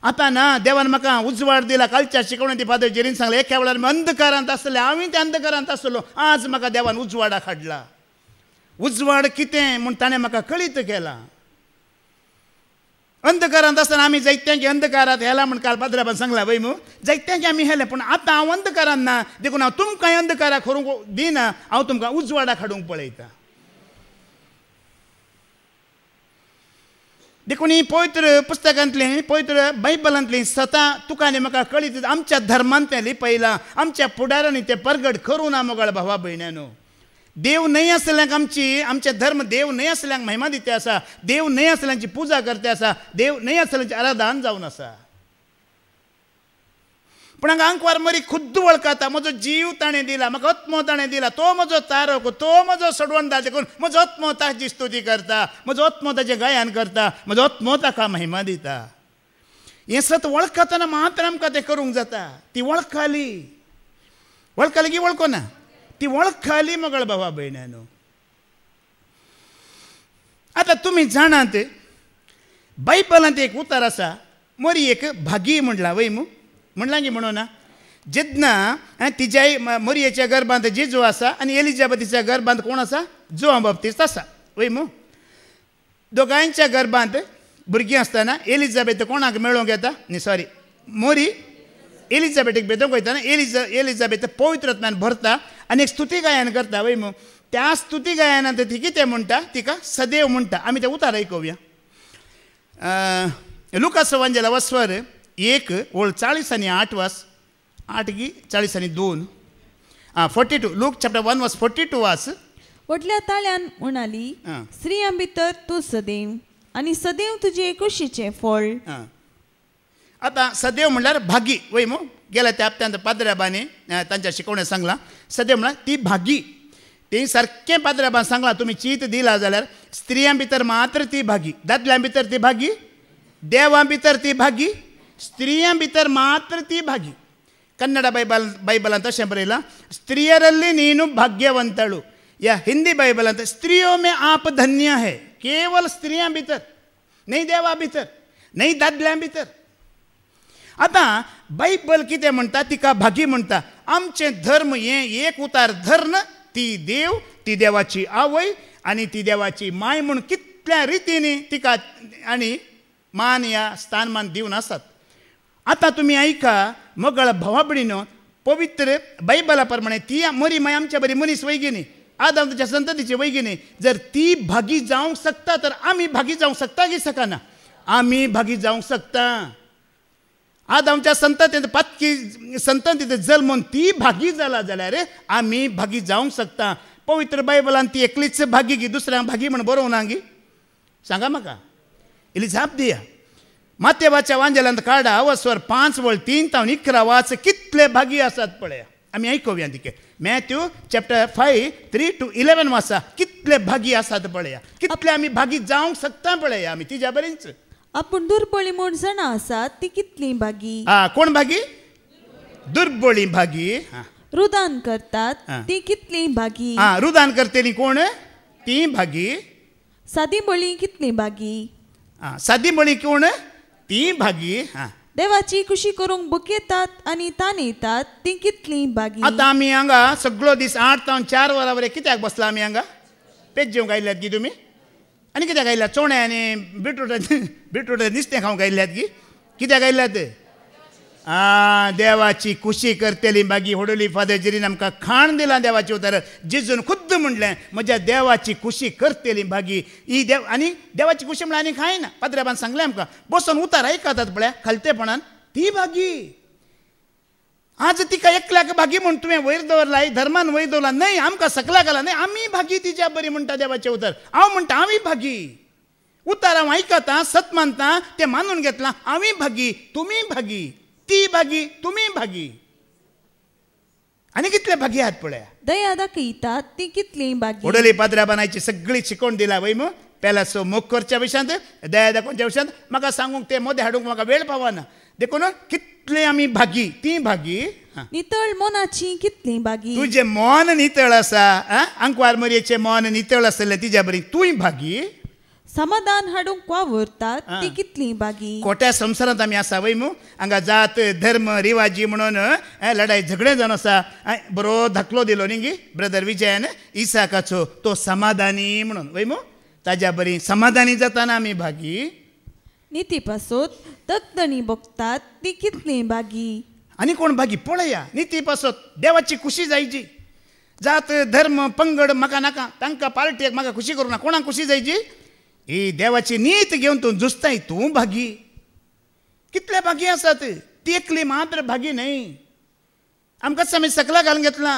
आतां ना, देवान म्हाका उजवाड दिला. कालच्या शिकवणे ती फादर जेरीन सांगलें एका वेळार अंधकारांत आसले, हांवें त्या अंधकारांत आसलो. आज म्हाका देवान उजवाडाक हाडला. उजवाड कितें म्हूण ताणें म्हाका कळीत केला. अंधकारांत आसतना आमी जायत्यांक अंधकारांत हेला म्हण काल पाद्राबान सांगला वय मू. जायत्यांक आमी हेले, पूण आतां हांव अंधकारांत ना. देखून हांव तुमकां अंधकाराक व्हरूंक दिना. हांव तुमकां उजवाडाक हाडूंक पळयता. देखून ही पवित्र पुस्तकांतली, पवित्र बायबलांतली सतां तुका आनी म्हाका कळीत. आमच्या धर्मान तें लिपयलां, आमच्या पुढाऱ्यांनी तें परगट करूं ना मोगाळ भावा भयण्यानो. देव न्हय आसल्यांक आमचे धर्म देव न्हय आसल्यांक महिमा दिते आसा. देव न्हय आसल्यांची पुजा करते आसा. देव न्हय आसल्यांचे आराधन जावन आसा. पूण हांगा आंकवार मरी खुद्द वळखता. म्हजो जीव ताणें दिला, म्हाका आत्मो ताणें दिला. तो म्हजो तारोक, तो म्हजो सडवणदार. देखून म्हजो आत्मो ताची स्तुती करता, म्हजो आत्मो ताचें गायन करता, म्हजो आत्मो ताका महिमा दिता. हें सत वळखतना मात्र आमकां तें करूंक जाता. ती वळखली की वळखो ना. ती वळखली मोगाळ बाबा भयण्यानो. आतां तुमी जाणात बायबलांत एक उतार आसा. मरी एक भागी म्हणला वय मू. म्हणलां की म्हणो ना. जेन्ना तिच्या मरयेच्या गर्भांत जेजू आसा आनी एलिझाबेथीच्या गर्भांत कोण आसा? जोहान बाप्तिस्त आसा वय मू. दोगांयच्या गर्भांत भुरगीं आसतना एलिझाबेथ कोणाक मेळोवंक येता? न्ही सॉरी, मोरी एलिझाबेथीक भेटोवंक वयता. एलिझाबेथ पवित्रत्म्यान भरता आनी एक स्तुती गायन करता वय मू. त्या स्तुती गायनांत ती कितें म्हणटा? तिका सदैव म्हणटा. आमी तें उतार आयकुया. लुका सवांजेला वस्वर 1 वळ 40 आनी 8 वास. 8 की 40 आनी 2. 42. लूक चॅप्टर 1 वर्स 42 वास. व्हडल्या ताळ्यान म्हणाली, स्त्रियां भितर तूं सदैव आनी सदैव तुजे कुशीचें फळ. आतां सदैव म्हणल्यार भागी वय मू. गेल्या त्या हप्त्यांत पाद्र्याबानी तांच्या शिकवण्यात सांगलां सदैव म्हळ्यार ती भागी. तें सारकें पाद्र्याबान सांगलां. तुमी चित दिला जाल्यार स्त्रियां भितर मात्र ती भागी, दादल्यां भितर ती भागी, देवां भितर ती भागी, स्त्रियां भितर मात्र ती भागी. कन्नಡ बायबलांत तशें बरयलां, स्त्रियರಲ್ಲಿ ನೀನು भाग्यವಂತಳು. या हिंदी बायबलांत स्त्रियों में आप धन्य है. केवल स्त्रियां भितर, नहीं देवा भितर, नहीं दादल्यां भितर. आतां बायबल कितें म्हणटा? तिका भागी म्हणटा. आमचें धर्म हें एक उतार धर्न. ती देव, ती देवाची आवय आनी ती देवाची माय म्हूण कितल्या रितीनी तिका आनी मान या स्थानमान दिवन आसात. आतां तुमी आयका मोगाळ भावा भयणीनो. पवित्र बायबला प्रमाणे ती मरी माय आमच्या बरी मनीस वैगिनी आदामच्या संततीची वैगिनी जर ती भागी जावंक शकता तर आम्ही भागी जावंक शकता की सकाना आम्ही भागी जावंक शकता आदामच्या संततीत पातकी संततीत जल्मून ती भागी जाला जाल्यार आम्ही भागी जावंक शकता पवित्र बायबलान ती एकलीच भागी की दुसऱ्या भागी म्हण बरोवं ना गी सांगा म्हाका इल्ली झाप दिया मातेवाच्या वांजेलांत काढा अवस्वर 5:3-11 वाच कितले भागी आसात पळया आम्ही ऐकूया तिके मॅथ्यू चॅप्टर 5:3-11 वाचा कितले भागी आसात पळया कितले आम्ही भागी जावंक शकता पळया आम्ही तिच्या बरेच आपण दुर्बळी म्हूण जाणा आसात ती कितली भागी कोण भागी दुर्बळी भागी रुदान करतात ती कितली भागी रुदान करतेली कोण ती भागी सादी बळी कितली भागी सादी बळी कोण ती भागी देवाची खुशी करूंक बुकेतात आणि तान येतात ती कितली भागी आता आम्ही हांगा सगळो दीस 8 ते 4 वरां वरे कित्याक बसला आम्ही हांगा पेज जेवंक आयल्यात की तुमी आनी कित्याक आयल्यात चोणे आनी बिटरूट नुस्तें खावंक आयल्यात की कित्याक आयल्यात देवाची खुशी करतेली बागी होडोली फादरजिरीन आमकां खाण दिला देवाची उतर जिजून खुद्द म्हणलें म्हज्या देवाची खुशी करतेली बागी ही देव आनी देवाची खुशी म्हळ्यार आनी कांय ना पाद्र्याबान सांगलें आमकां बसून उतार आयकतात पळय खालतेपणान ती बागी आज तिका एकल्याक भागी म्हण तुवें वयर दवरला धर्मान वयर दवरला न्हय आमकां सकला घाला न्हय आमी भागी तिच्या बरी म्हणटा देवाचें उतर हांव म्हणटा आमी भागी उतार हांव आयकता सत मानता तें मानून घेतलां आमी भागी तुमी भागी ती भागी तुमी भागी आनी कितले भागी आहात पळया दया दाखयतात ती कितली भागी ओडोली पाद्राबानाची सगळी शिकोवण दिला वय मग पेला सो मोग करच्या विशयांत दया दाखोवच्या विशयांत म्हाका सांगूंक ते मोदे हाडूंक म्हाका वेळ पावना देखून कितले आमी भागी ती भागी नितळ मनाची कितली भागी तुझे मन नितळ आसा अंकवार मरयेचें मन नितळ आसलें तिच्या बरी तूंय भागी समाधान हाडूंक वावरतात ती कितली भागी खोट्या संवसारांत आमी आसा वय मू हांगा जात धर्म रिवाजी म्हणून लढाई झगडे जावन आसा बरो धाकलो दिलो न्ही गी ब्रदर विजयान इसाकाचो तो समाधानी म्हणून वय मू ताज्या बरी समाधानी जाताना आमी भागी नीती पासोत तकदणी बगतात ती कितली भागी आनी कोण भागी पळया नीती पासोत देवाची खुशी जायची जात धर्म पंगड म्हाका नाका तांकां पार्टीक म्हाका खुशी करूं ना कोणाक खुशी जायची ही देवाची नीत घेवन तूं झुजताय तूं भागी कितले भागी आसात ती एकली मात्र भागी न्हय आमकां आमी सकला घालून घेतला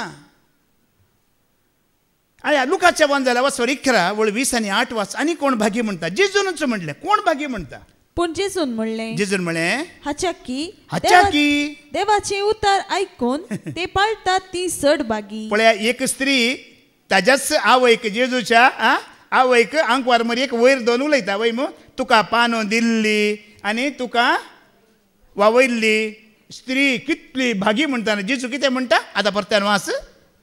आया लुकाच्या वंजाला वचोर 11:20-8 वाच आनी कोण भागी म्हणटा जेजूनच म्हणलें कोण भागी म्हणटा पूण जेजून म्हणलें जेजून म्हळें हाच्याकी देवाचे उतर आयकून ते पाळटात ती चड भागी पळया एक स्त्री ताज्याच आवयक जेजूच्या आवयक आंकवार मरी एक वयर दोन उलयता वय मू तुका पानो दिल्ली आनी तुका वावयल्ली स्त्री कितली भागी म्हणटा जेजू कितें म्हणटा आतां परत्यान वाच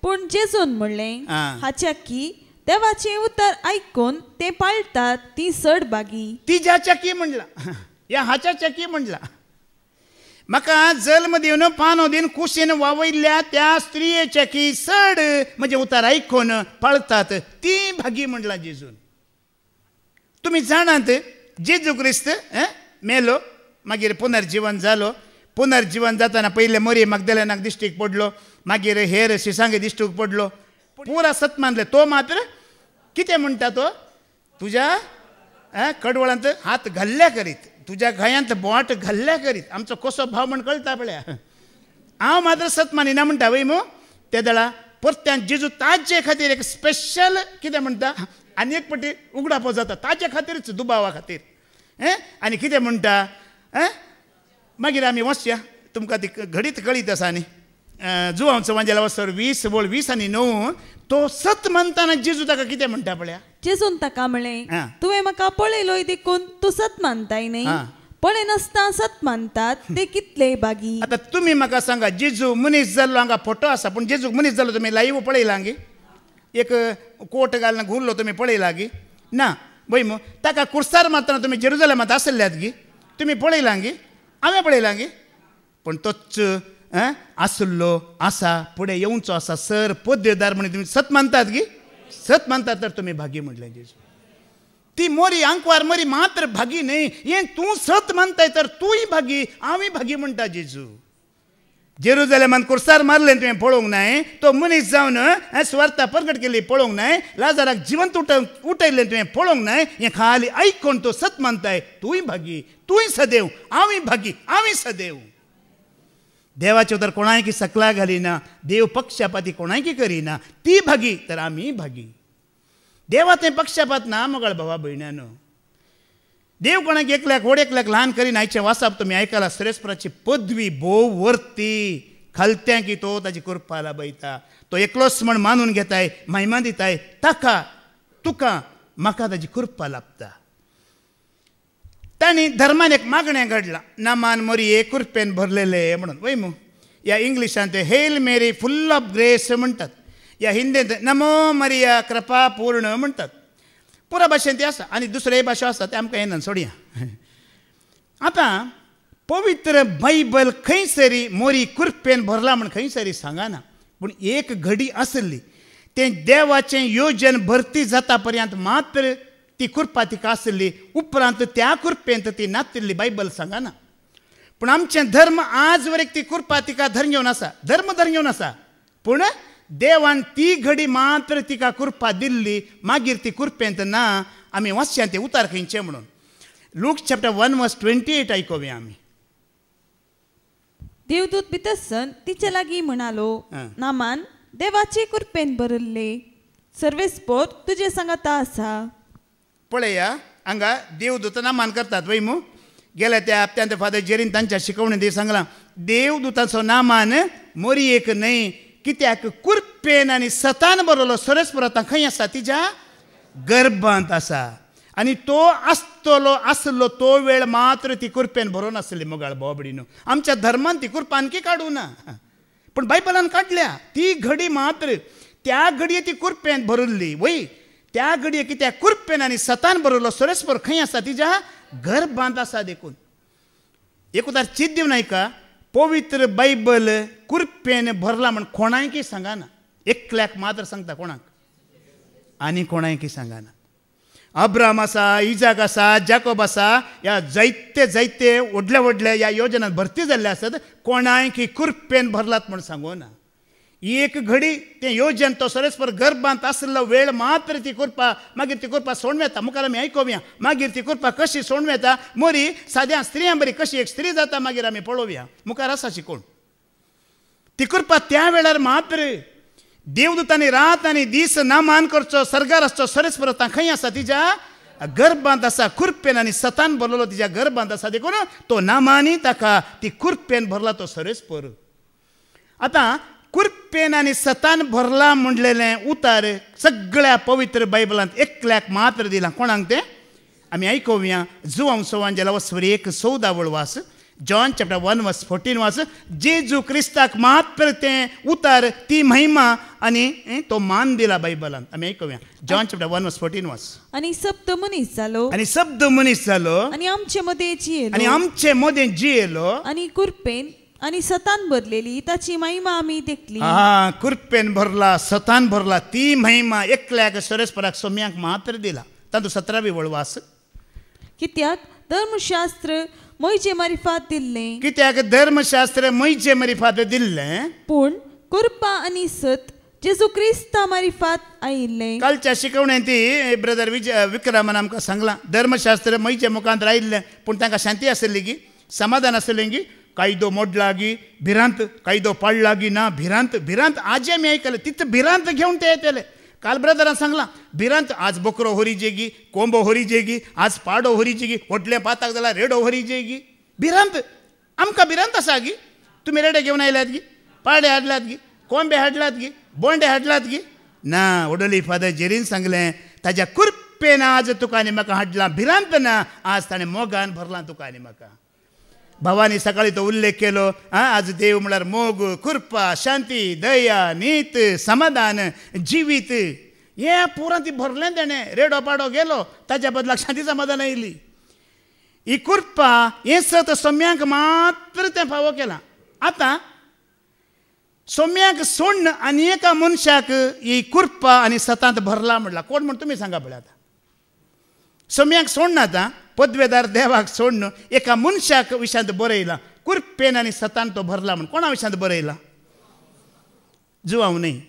पूण जेजून म्हणलें हाच्याकी देवाचे उतर आयकून ते पाळटात ती चड भागी तिच्या चकी म्हणला या हाच्या चकी म्हणला म्हाका जल्म दिवन पानो दिन कुशीन वावयल्ल्या त्या स्त्रियेच्या की चड म्हणजे उतार आयकून पाळतात ती भागी म्हणला जेजून तुमी जाणात जेजू क्रिस्त मेलो मागीर पुनर्जीवन जालो पुनर्जीवन जाताना पयले मरी मगदलेनाक दिश्टीक पडलो मागीर हेर शिसांगे दिश्टीक पडलो पुरा सत मानले तो मात्र कितें म्हणटा तो तुज्या कडवळांत हात घाल्ल्या करीत तुज्या गळ्यांत बोट घाल्ल्या करीत आमचो कसो भाव म्हण कळटा पळया हांव मात्र सत मानिना म्हणटा वय मू त्या दळा परत्यान जेजू ताजे खातीर एक स्पेशल कितें म्हणटा आनी एक पटी उगडापो जाता ताजे खातीरच दुबावा खातीर आनी कितें म्हणटा मागीर आमी वचया तुमकां ती घडीत कळीत आसा न्ही जुवांचो वांजेला वचोर 20:20-9 तो सत म्हणटाना जेजू ताका कितें म्हणटा पळया जेजून ताका म्हणलें तुवें म्हाका पळयलोय देखून तूं सत मानताय न्ही पळय नासता सत मानतात ते कितले भागी आतां तुमी म्हाका सांगा जेजू मनीस जाल्लो हांगा फोटो आसा पूण जेजू मनीस जाल्लो तुमी लायव्ह पळयला गी एक कोट घालून घुरलो तुमी पळयला गी ना वय मू ताका कुर्सार मारतना तुमी जेरुजलेमांत आसल्यात गी तुमी पळयला गी हांवें पळयला गी पूण तोच आसलो आसा फुडें येवचो आसा सर पोद्देदार म्हणून तुमी सत मानतात गी सत मानतात तर तुमी भागी म्हणलें जेजू ती मोरी आंकवार मरी मात्र भागी न्हय हें तूं सत मानताय तर तूंय भागी हांवूय भागी म्हणटा जेजू जेरुजालेमान कुर्सार मारले तुवें पळोवंक नाय तो मनीस जावन स्वार्था प्रगट केली पळोवंक नाय लाजाराक जिवंत उठयलें तुवें पळोवंक नाय हें खाली आयकून तो सत मानताय तूंय भागी तूंय सदैव हांवूय भागी हांवूय सदैव देवाचे उतर कोणायकी सकला घालिना देव पक्षपाती कोणायकी करिना ती भागी तर आमी भागी देवा तें पक्षपात ना मोगाळ भावा भयण्यानो देव कोणाक एकल्याक एकल्याक ल्हान करीन आयच्या वासाप तुमी आयकला सुरेस्पराची पदवी भोव वर्ती खालत्यां की तो ताची कृपा लाभयता तो एकलोच म्हण मानून घेताय महिमा दिताय ताका तुका म्हाका ताची कृपा लाभता तांणी धर्मान एक मागणें घडलां नामान मोरये कृपेन भरलेले म्हणून वय मू ह्या इंग्लिशांत ते हेल मेरी फुल ऑफ ग्रेस म्हणटात ह्या हिंदींत नमो मरिया कृपा पूर्ण म्हणटात पुरा भाशेन ते आसा आनी दुसऱ्योय भाशा आसा ते आमकां येना सोडया आतां पवित्र बायबल खंयसरी मोरी कृपेन भरला म्हण खंयसरी सांगना पूण एक घडी आसली तें देवाचें योजन भरती जाता पर्यंत मात्र ती कृपा तिका आसली उपरांत त्या कृपेंत ती नातिल्ली बायबल सांगना पूण आमचें धर्म आज वरेक ती कृपा तिका धरून घेवन आसा धर्म धरून घेवन आसा पूण देवान ती घडी मात्र तिका कृपा दिल्ली मागीर ती कृपेंत ना आमी वाचया तें उतार खंयचें म्हणून लूक चॅप्टर 1:28 आयकोवया आमी देवदूत भितरसन तिचे लागीं म्हणालो नामान देवाचे कृपेन भरले सर्वेस्पोर तुजे सांगाता आसा पळया हांगा देवदूत नामान करतात वय मू गेल्या त्या हप्त्यांत फादर जेरीन तांच्या शिकवणेंत सांगलां देवदूताचो नामान मोरयेक न्हय कित्याक कृपेन आनी सतान बरयलो सुरेस्परांत खंय आसा तिच्या गर्भांत आसा आनी तो आसलो तो वेळ मात्र ती कृपेन भरोवन आसली मोगाळ बोबडीनो आमच्या धर्मान ती कृपा आणकी काडूं ना पूण बायबलान काडल्या ती घडी मात्र त्या घडये ती कृपेन भरिल्ली वय त्या घडये कित्याक कृपेन आनी सतान बरयलो सुरेस्पर खंय आसा तिच्या गर्भांत आसा देखून एकूतार चित दिवन आयका पवित्र बायबल कृपेन भरला म्हण कोणायकी सांगना एकल्याक मात्र सांगता कोणाक आनी कोणायकी सांगना अब्राम आसा इजाक आसा जाकोब आसा ह्या जायते व्हडल्या ह्या योजनांत भरती जाल्ले आसात कोणायकी कृपेन भरलात म्हण सांगोना एक घडी तें योजन तो सरेस्पर गर्भांत आसलो वेळ मात्र ती कृपा मागीर ती कृपा सोडून येता मुखार आमी आयकोवया मागीर ती कृपा कशी सोडून येता मोरी साद्या स्त्रियां बरी कशी एक स्त्री जाता मागीर आमी पळोवया मुखार आसा शिकोवन ती कृपा त्या वेळार मात्र देवदूतांनी रात आनी दीस नामान करचो सरगार आसचो सरेस्परांत खंय आसा तिच्या गर्भांत आसा कृपेन आनी सतान भरलेलो तिच्या गर्भांत आसा देखून तो नामांनी ताका ती कृपेन भरला तो सरेस्पर आतां कृपेन आनी सतान भरला म्हणलेलें उतार सगळ्या पवित्र बायबलांत एकल्याक मात्र दिलां कोणाक तें आमी आयकोवया जुवांसोवांजेला वस्वरी 1:14 वास जॉन चॅप्टर 1:14 वास जेजू क्रिस्ताक मात्र तें उतार ती महिमा आनी तो मान दिला बायबलांत आमी आयकोवया जॉन चॅप्टर 1:14 वास आनी शब्द मनीस जालो आनी आमचे मदें जियेलो आनी कृपेन आनी सतान भरलेली ताची महिमा आमी देखली कृपेन भरला सतान भरला ती महिमा एकल्याक सुरेस्पराक सोम्याक मात्र दिला तातूंत 17वी वळवास कित्याक धर्मशास्त्र मोयचे मारिफात दिल्लें कित्याक धर्मशास्त्र मोयचे मारिफात दिल्लें पूण कृपा आनी सत जेजू क्रिस्ता मारिफात आयिल्लें कालच्या शिकवणेंत ब्रदर विक्रमान आमकां सांगलां धर्मशास्त्र मोयचे मुखांत आयिल्लें पूण तांकां शांती आसली गी समाधान आसलें गी कायदो मोडला गी भिरांत कायदो पाडला गी ना भिरांत आज आमी आयकलें तिथं भिरांत घेवन ते येतले काल ब्रदरान सांगलां भिरांत आज बकरो होरीजे गी कोंबो होरीजे गी आज पाडो होरीजे गी व्हडलें पाताक जाल्यार रेडो होरीजे गी भिरांत आमकां भिरांत आसा गी तुमी रेडे घेवन आयल्यात गी पाडे हाडल्यात गी कोंबे हाडल्यात गी बोंडे हाडल्यात गी ना वडोली फादर जेरीन सांगलें ताज्या कृपेन आज तुका आनी म्हाका हाडलां भिरांत ना आज ताणें मोगान भरलां तुका आनी म्हाका भावानी सकाळी तो उल्लेख केलो आज देव म्हळ्यार मोग कृपा शांती दया नीत समाधान जिवीत हे पुरां ती भरलें तेणें रेडो पाडो गेलो ताच्या बदलाक शांती समाधान येयली ही कृपा हें सत सोम्याक मात्र तें फावो केलां आतां सोम्याक सोडन आनी एका मनशाक ही कृपा आनी सतांत भरला म्हणला कोण म्हण तुमी सांगा पळय आतां सोम्याक सोडना आतां पदवेदार देवाक सोडन एका मनशाक विशांत बरयलां कुरपेन आनी सतान तो भरला म्हणून कोणा विशयांत बरयला? जुवांव न्ही,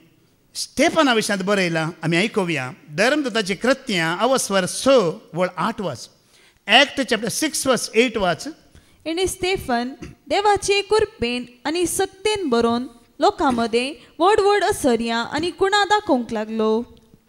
स्टेफना विशयांत बरयला. आमी आयकुया धर्मदूताची कृत्यां अवस्वर 6 वळ 8 वाच. ॲक्ट चॅप्टर 6 वर्स 8 वाच. आणि स्टेफन देवाचे कुरपेन आणि सक्तेन बरोवन लोकांमध्ये व्हड व्हड असर्या आणि कुणा दाखोवंक लागलो.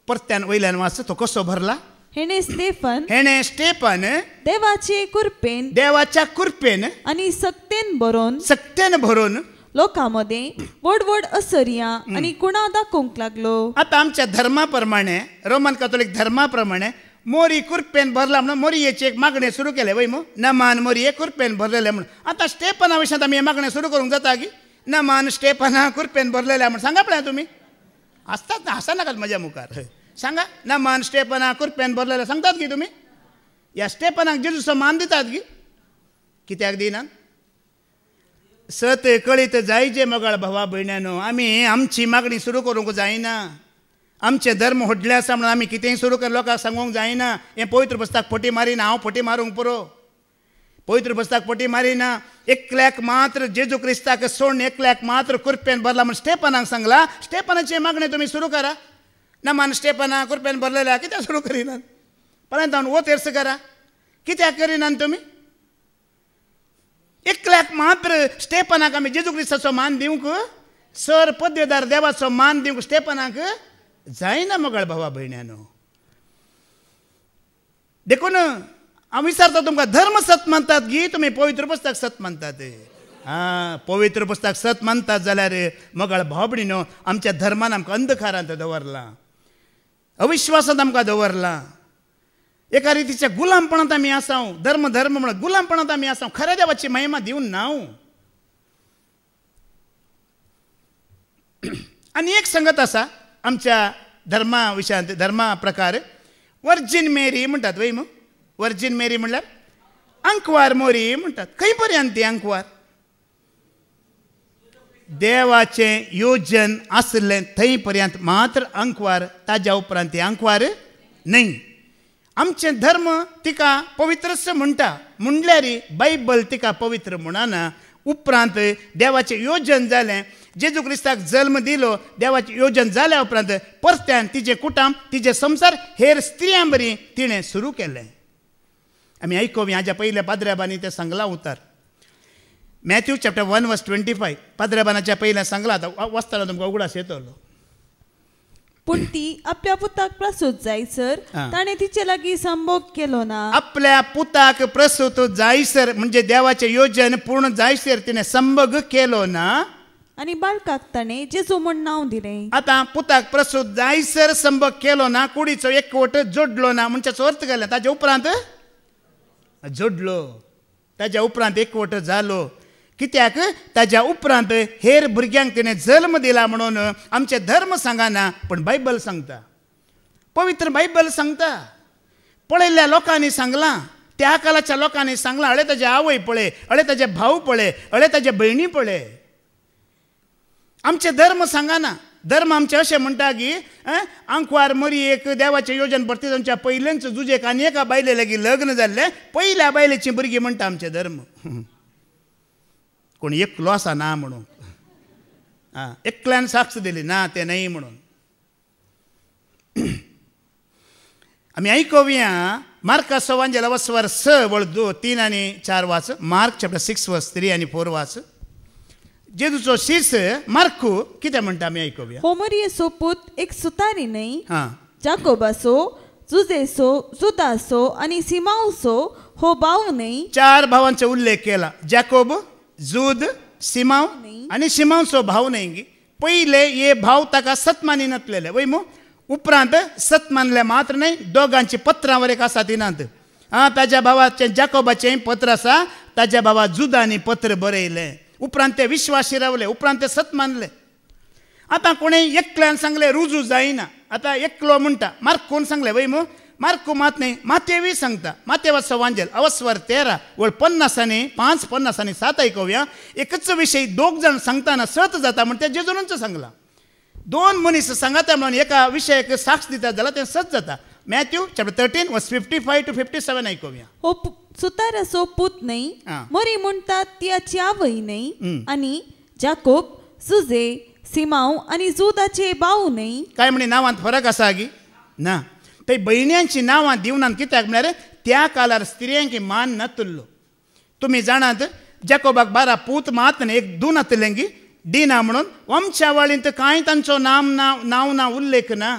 परत्यान वयल्यान वाच. तो कसो भरला? हेणे स्टेफन देवाचे कुरपेन आणि सक्तेन भरोवन लोकांमध्ये व्हड व्हड असर्या आणि कुणा दाखोवंक लागलो. आता आमच्या धर्मा प्रमाणे, रोमन कॅथोलिक धर्मा प्रमाणे मोरी कुरपेन भरला म्हणून मोरयेची एक मागणी सुरू केले वय मग नमान मोरये कुरपेन भरलेले म्हणून. आता स्टेफना विशयांत आमी मागणी सुरू करूंक जाता की नमान स्टेफना कुरपेन भरलेले म्हणून सांगा पळय तुम्ही. आसतात ना, हांसा नाकात म्हज्या मुखार. सांगा नमान स्टेफना कुरपेन भरलेले सांगतात की तुम्ही? ह्या स्टेफनाक जेजूचो मान दितात की? कित्याक दिनात? सत कळीत जायचे मोगाळ भावा भयण्यानो, आमी आमची मागणी सुरू करूंक जायना. आमचे धर्म व्हडले आसा म्हणून आमी कितेंय सुरू करून लोकांक सांगूंक जायना. हें पवित्र पुस्तक फटी मारिना, हांव फटी मारूंक पुरो. पवित्र पुस्तक फटी मारिना. एकल्याक मात्र जेजू क्रिस्ताक सोडून एकल्याक मात्र कुरपेन भरला म्हणून स्टेफनाक सांगला. स्टेफनाची मागणी तुमी सुरू करा. नमान स्टेफना कुरपेन भरलेल्या कित्याक सुरू करिनात? पळयता वो तेर्स करा. कित्याक करिनात तुमी? एकल्याक मात्र स्टेफनाक आमी जेजू क्रिस्ताचो मान दिवंक, सर पदवेदार देवाचो मान दिवंक स्टेफनाक जायना मोगाळ भावा भयण्यानो. देखून हांव विचारता तुमकां, धर्म सत मानतात की तुमी पवित्र पुस्तक सत मानतात? पवित्र पुस्तक सत मानतात जाल्यार मोगाळ भाव भयणीनो, आमच्या धर्मान आमकां अंधकारांत दवरला, अविश्वासांत आमकां दवरला. एका रितीच्या गुलामपणांत आमी आसाव. धर्म म्हणून गुलामपणांत आमी आसाव. खऱ्या देवाची महिमा दिवन नाव. आनी एक संगत आसा आमच्या धर्मा विशयांत, धर्मा प्रकार वर्जिन मेरी म्हणटात वय मग. वर्जिन मेरी म्हणल्यार अंकवार मोरी म्हणटात. खंय पर्यंत ती अंकवार? देवाचें योजन आसलें थंय पर्यंत मात्र अंकवार, ताज्या उपरांत ती अंकवार न्हय. आमचें धर्म तिका पवित्रच म्हणटा, म्हणल्यार बायबल तिका पवित्र म्हणना. उपरांत देवाचें योजन जालें, जेजू क्रिस्ताक जल्म दिलो, देवाचें योजन जाल्या उपरांत परत्यान तिचें कुटुंब, तिचें संसार हेर स्त्रियां बरी तिणें सुरू केलें. आमी आयकुया हाज्या पयल्या पाद्र्याबानी तें सांगलां उतार. मॅथ्यू चॅप्टर 1 वर्स 25 पाद्र्याबानाच्या पयल्या सांगलां. आतां वाचतना तुमकां उगडास येतलो. पूण ती आपल्या पुताक प्रसूत जायसर ताणें तिचे लागीं संभोग केलो ना. आपल्या पुताक प्रसूत जायसर म्हणजे देवाचें योजन पूर्ण जायसर तिणें संभोग केलो ना. आनी बाळकाक ताणें जेजू म्हूण नांव दिलें. आतां पुताक प्रसूत जायसर संभोग केलो ना, कुडीचो एकवट जोडलो ना म्हणच्याचो अर्थ केला. ताज्या उपरांत जोडलो, ताज्या उपरांत एकवट जालो. कित्याक? ताज्या उपरांत हेर भुरग्यांक तिणें जल्म दिला म्हणून आमचे धर्म सांगना, पण बायबल सांगता. पवित्र बायबल सांगता. पळयल्ल्या लोकांनी सांगलां, त्या काळाच्या लोकांनी सांगलां, अळे ताजे आवय पळय, अळे ताजे भाव पळय, अळे ताजे भयणी पळय. आमचे धर्म सांगना. धर्म आमचे अशें म्हणटा की अंकवार मरी एक देवाचें योजन भरती जावच्या पयलेंच जुजेक आनी एका बायले लागीं लग्न जाल्लें पयल्या बायलेची भुरगीं म्हणटा आमचे धर्म. कोण एकलो आसा ना म्हणून, एकल्यान साक्ष दिली ना तें न्हय म्हणून. आमी आयकुया मार्काचो वांजेल अवस्वर 6 वळ 3 आनी 4 वाच. मार्क चॅप्टर 6 वर्स 3 आनी 4 वाच. जेजूचो शिष्य मार्कू कितें म्हणटा आमी आयकुया. हो मरियेचो पूत एक सुतारी न्हय, जाकोबाचो, जुजेचो, जुदासो आनी सिमावचो हो भाव न्हय. 4 भावांचो उल्लेख केला. जाकोब, जूद, सिमाव आनी सिमावचो भाव न्हय. पयले हे भाव ताका सत मानी नासलेले वय मू. उपरांत सत मानले मात्र न्हय, दोगांची पत्रां वर एक आसा तिनांत. ताज्या भावाचें जाकोबाचें पत्र आसा, ताज्या भावा जुदानी पत्र बरयलें. उपरांत ते विश्वासी रावले, उपरांत ते सत मानले. आतां कोणें एकल्यान सांगलें रुजू जायना. आतां एकलो म्हणटा. मार्क कोण सांगलें वय मू. मार्कू मात न्हय, मातेवी सांगता. मातेवाचो वांजेल अवस्वर 13 वळ 50 आनी 5, 50 आनी 7 आयकुया. एकच विशय दोग जाण सांगताना सत जाता म्हण ते जेजूनच सांगलां. 2 मनीस सांगता म्हणून एका विशयाक साक्ष दितात जाल्यार तें सत जाता. मॅथ्यू चॅप्टर 13 वर्स 55 to 57 आयकुया. हो सुताराचो पूत न्हय, आं. मोरी म्हणटात तियाची आवय न्हय, आनी जाकोब सुजे सिमाव आनी जुदाचे भाव न्हय. काय म्हणे नांवांत फरक आसा गी ना. थंय भयण्यांची नांवां दिवनात कित्याक म्हळ्यार त्या काळार स्त्रियांक मान नातुल्लो. तुमी जाणात जाकोबाक 12 पूत मात एक दून नातलेंगी डिना म्हणून वंशावळींत कांय तांचो नांव ना उल्लेख ना.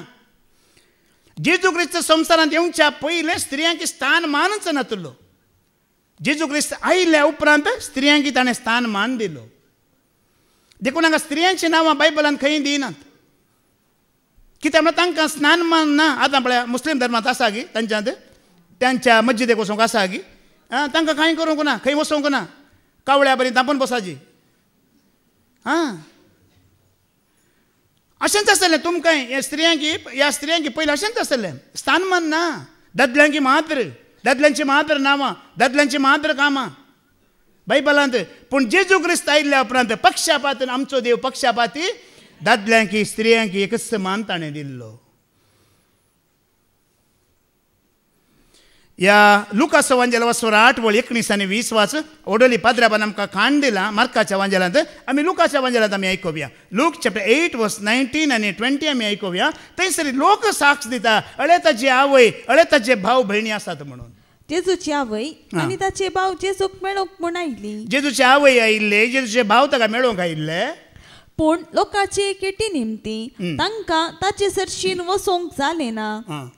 जेजू क्रिस्त संवसारांत येवच्या पयले स्त्रियांक स्थान मानच नातलो. जेजू क्रिस्त आयिल्ल्या उपरांत स्त्रियांक ताणें स्थान मान दिलो. देखून हांगा स्त्रियांची नांवां बायबलांत खंय दिनात. कित्याक म्हळ्यार तांकां स्नान मान ना. आतां पळय मुस्लीम धर्मांत आसा गी तांच्यांत, त्यांच्या मस्जिदेक वचोंक आसा गी, तांकां कांय करूंक ना, खंय वचोंक ना, कावळ्या बरी धांपून बसाची. अशेंच आसतलें तुमकां ह्या स्त्रियांक पयलीं अशेंच आसतलें. स्थानमान ना. दादल्यांची मात्र नांवां, दादल्यांची मात्र कामां बायबलांत. पूण जेजू क्रिस्त आयिल्ल्या उपरांत पक्षापात आमचो देव पक्षापाती दादल्यांक स्त्रियांक एकच मान ताणें दिल्लो. या लुकास वांजेला वचोर 8:19 आनी 20 वाच. ओडोली पाद्राबान आमकां खाण दिला मार्काच्या वांजेलांत. आमी लुकाच्या वांजेलांत आमी आयकुया. लूक चॅप्टर 8:19 आनी 20 आमी आयकुया. थंयसर लोक साक्ष दिता अळे ताची आवय अळे ताचे भाव भयणी आसात म्हणून. जेजूची आवय आनी ताचे भाव जेजूक मेळोंक म्हूण आयली. जेजूची आवय आयिल्ले, जेजूचे भाव ताका मेळोंक आयिल्ले. पूण लोकांचे केटी निमती तांकां ताचे सरशीन वसोंक जालें ना.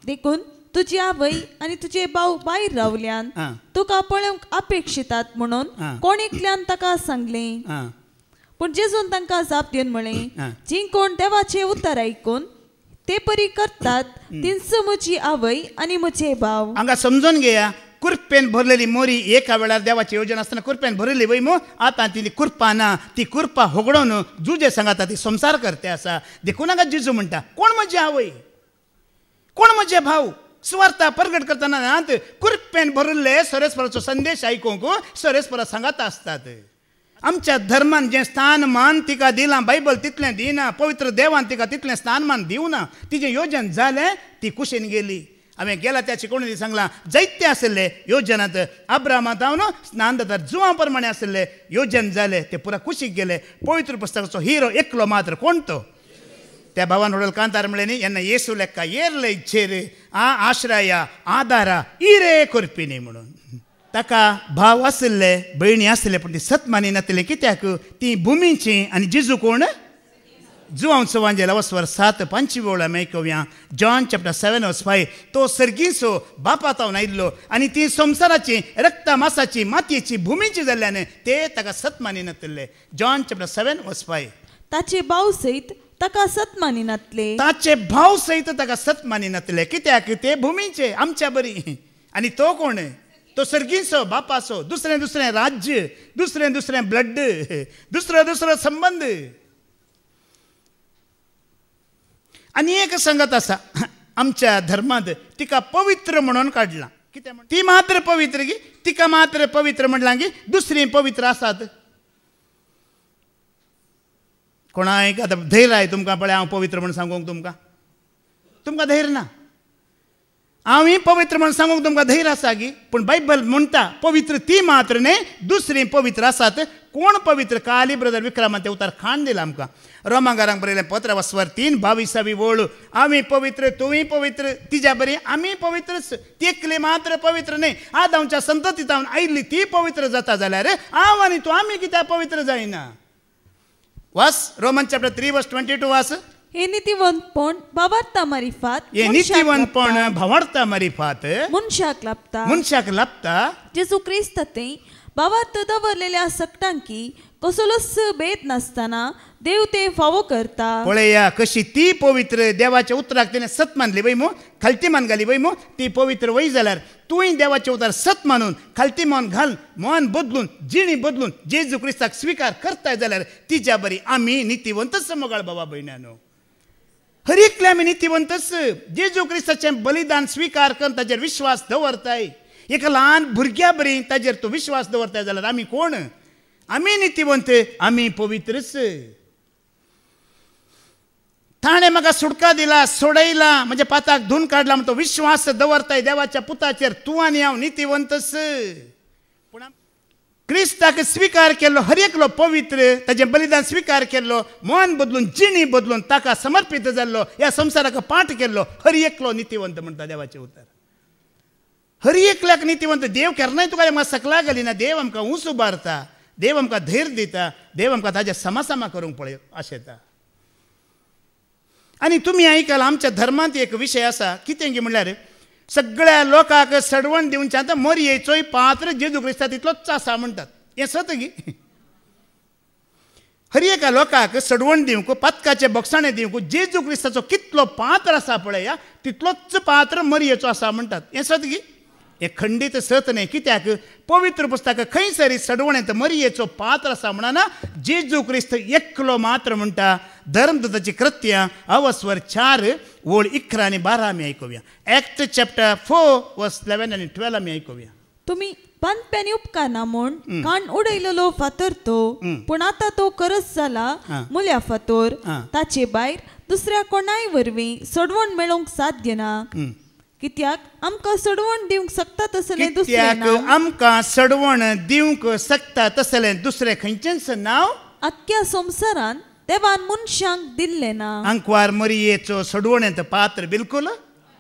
देखून तुजी आवय आनी तुजे भाव भायर रावल्यान तुका पळोवंक अपेक्षितात म्हणून कोण एकल्यान ताका सांगलें. पूण जेजून तांकां जाप दिवन म्हळें, जी कोण देवाचे उतर आयकून ते परी करतात तिंच म्हजी आवय आनी म्हजे भाव. हांगा समजून घेया. कुरपेन भरलेली मोरी एका वेळार देवाची येवजण आसतना कुरपेन भरलेली वय मो आतां ती कुरपा ना. ती कुरपा होगडोन जुजे सांगाता ती संसार करते आसा. देखून हांगा जेजू म्हणटा कोण म्हजी आवय कोण म्हजे भाव. सुवार्ता प्रगट करतना नात कुरपेन भरिल्ले सोरेस्पराचो संदेश आयकूंक सोरेस्परा सांगाता आसतात. आमच्या धर्मान जें स्थान मान तिका दिलां बायबल तितलें दिना. पवित्र देवान तिका तितलें स्थान मान दिवना. तिजें योजन जालें ती कुशीन गेली. हांवें गेला त्या शिकोवणी सांगलां जायते आसले योजनांत. अब्रामांत हांव न्हू स्नान जाता जुवां प्रमाणे आसले योजन जालें ते पुरा कुशीक गेले. पवित्र पुस्तकाचो हिरो एकलो मात्र कोण तो. त्या भावान उडल कांतार म्हळें न्ही येन्ना येसू लेक्का येरले इच्छेर आश्रय आदारा इरे करपिनी म्हणून. ताका भाव आसले भयणी आसले पूण ती सत मानी नासले. कित्याक ती भुमीची आनी जेजू कोण जुवांचो वांजेला वचवर 7:5 आमी आयकुया. John chapter 7:5. तो सर्गीचो बापातावन आयिल्लो आनी ती संवसाराची रक्ता मासाची मातयेची भुमीची जाल्ल्यान ते ताका सत मानी नासले. John chapter 7:5. ताचे भाव सयत ताका सत मानी नातले. ताचे भाव सयत ताका सत मानी नातले. कित्याक ते भुमीचे आमच्या बरी. आनी तो कोण तो सर्गीचो बापाचो. दुसरें राज्य, दुसरें ब्लड, दुसरो संबंध. आनी एक संगत आसा आमच्या धर्मांत तिका पवित्र म्हणून काडलां. कित्याक ती मात्र पवित्र गी तिका मात्र पवित्र म्हणलां गी दुसरीं पवित्र आसात. कोणाय आतां धैर्य आय तुमकां पळय हांव पवित्र म्हणून सांगूंक तुमकां धैर्य ना. हांव पवित्र म्हणून सांगूंक तुमकां धैर्य आसा गी. पूण बायबल म्हणटा पवित्र ती मात्र न्ही दुसरीं पवित्र आसात. कोण पवित्र काली ब्रदर विक्रमान ते उतार खाण दिला आमकां. रोमांकारांक बरयलें पत्र वस्वर 3:22 वळू. आमी पवित्र तुवें पवित्र तिच्या बरी आमी पवित्रच. ती एकली मात्र पवित्र न्ही. आदामच्या संततींतल्यान आयिल्ली ती पवित्र जाता जाल्यार हांव आनी तूं आमी कित्याक पवित्र जायना. वास रोमन चॅप्टर 3:22 वास. हे नीतिवंतपण भावार्था मारिफात. हे नीतिवंतपण भावार्था मारिफात मनशाक लाभता. जेजू क्रिस्त ते भावार्थ दवरलेल्या सकटांकी कसलोच भेद नासतना देव ते फावो करता. पळया कशी ती पवित्र देवाच्या उतराक तिणें सत मानली वय मो खालती मान घाली वय मो. ती पवित्र वय जाल्यार तुवें देवाचे उतार सत मानून खालती मन घाल मन बदलून जिणी बदलून जेजू क्रिस्ताक स्विकार करताय जाल्यार तिच्या बरी आमी नितीवंतच मोगाळ बाबा भयणानो. हर एकले आमी नितीवंतच. जेजू क्रिस्ताचें बलिदान स्विकार करून ताचेर विश्वास दवरताय. एका ल्हान भुरग्या बरी ताचेर तूं विश्वास दवरताय जाल्यार आमी कोण. आमी नितीवंत आमी पवित्रच. ताणें म्हाका सुटका दिला, सोडयला, म्हज्या पाताक धुवन काडला म्हण तो विश्वास दवरताय देवाच्या पुताचेर. तूं आनी हांव नितीवंतस. पूण क्रिस्ताक स्विकार केल्लो हर एकलो पवित्र, ताचें बलिदान स्विकार केल्लो, मन बदलून जिणी बदलून ताका समर्पित जाल्लो, ह्या संवसाराक पाठ केल्लो हर एकलो नितीवंत म्हणटा देवाचें उतर. हर एकल्याक नितीवंत. देव केन्नाय तुका म्हाका सकला घालिना. देव आमकां उंच उबारता, देव आमकां धैर्य दिता, देव आमकां ताच्या समासामा करूंक पळय आशेता. आनी तुमी आयकला आमच्या धर्मांत एक विशय आसा. कितें गी म्हणल्यार सगळ्या लोकांक सडवण दिवचे आतां मरयेचोय पात्र जेजू क्रिस्ता तितलोच आसा म्हणटात. हें सत गी. हर एका लोकांक सडवण दिवंक, पदकाचें बक्षाणें दिवंक जेजू क्रिस्ताचो कितलो पात्र आसा पळय तितलोच पात्र मरयेचो आसा म्हणटात. हें सत गी. हें खंडीत सत न्हय. कित्याक पवित्र पुस्तक खंयसरी सडवणेंत मरयेचो पात्र आसा म्हणना. जेजू क्रिस्त एकलो मात्र म्हणटा. धर्मदूताची कृत्यां अवस्वर 4 ओळ 11 आनी 12 आमी आयकुया. एक्ट चॅप्टर 4 वर्स 11 आनी 12 आमी आयकुया. तुम्ही बांदप्यानी उपकारना म्हूण काण उडयलेलो फातर तो, पूण आतां तो करस जाला मुल्या फातोर. ताचे भायर दुसऱ्या कोणाय वरवीं सडवण मेळोवंक साध्य ना. कित्याक आमकां सडवण दिवंक शकता तसलें दुसरें नांव. आमकां सडवण दिवंक शकता तसलें दुसरें खंयचेंच नांव आख्ख्या संवसारान देवान मनशांक दिल्लें ना. अंकवार मरयेचो सडवणेंत पात्र बिलकुल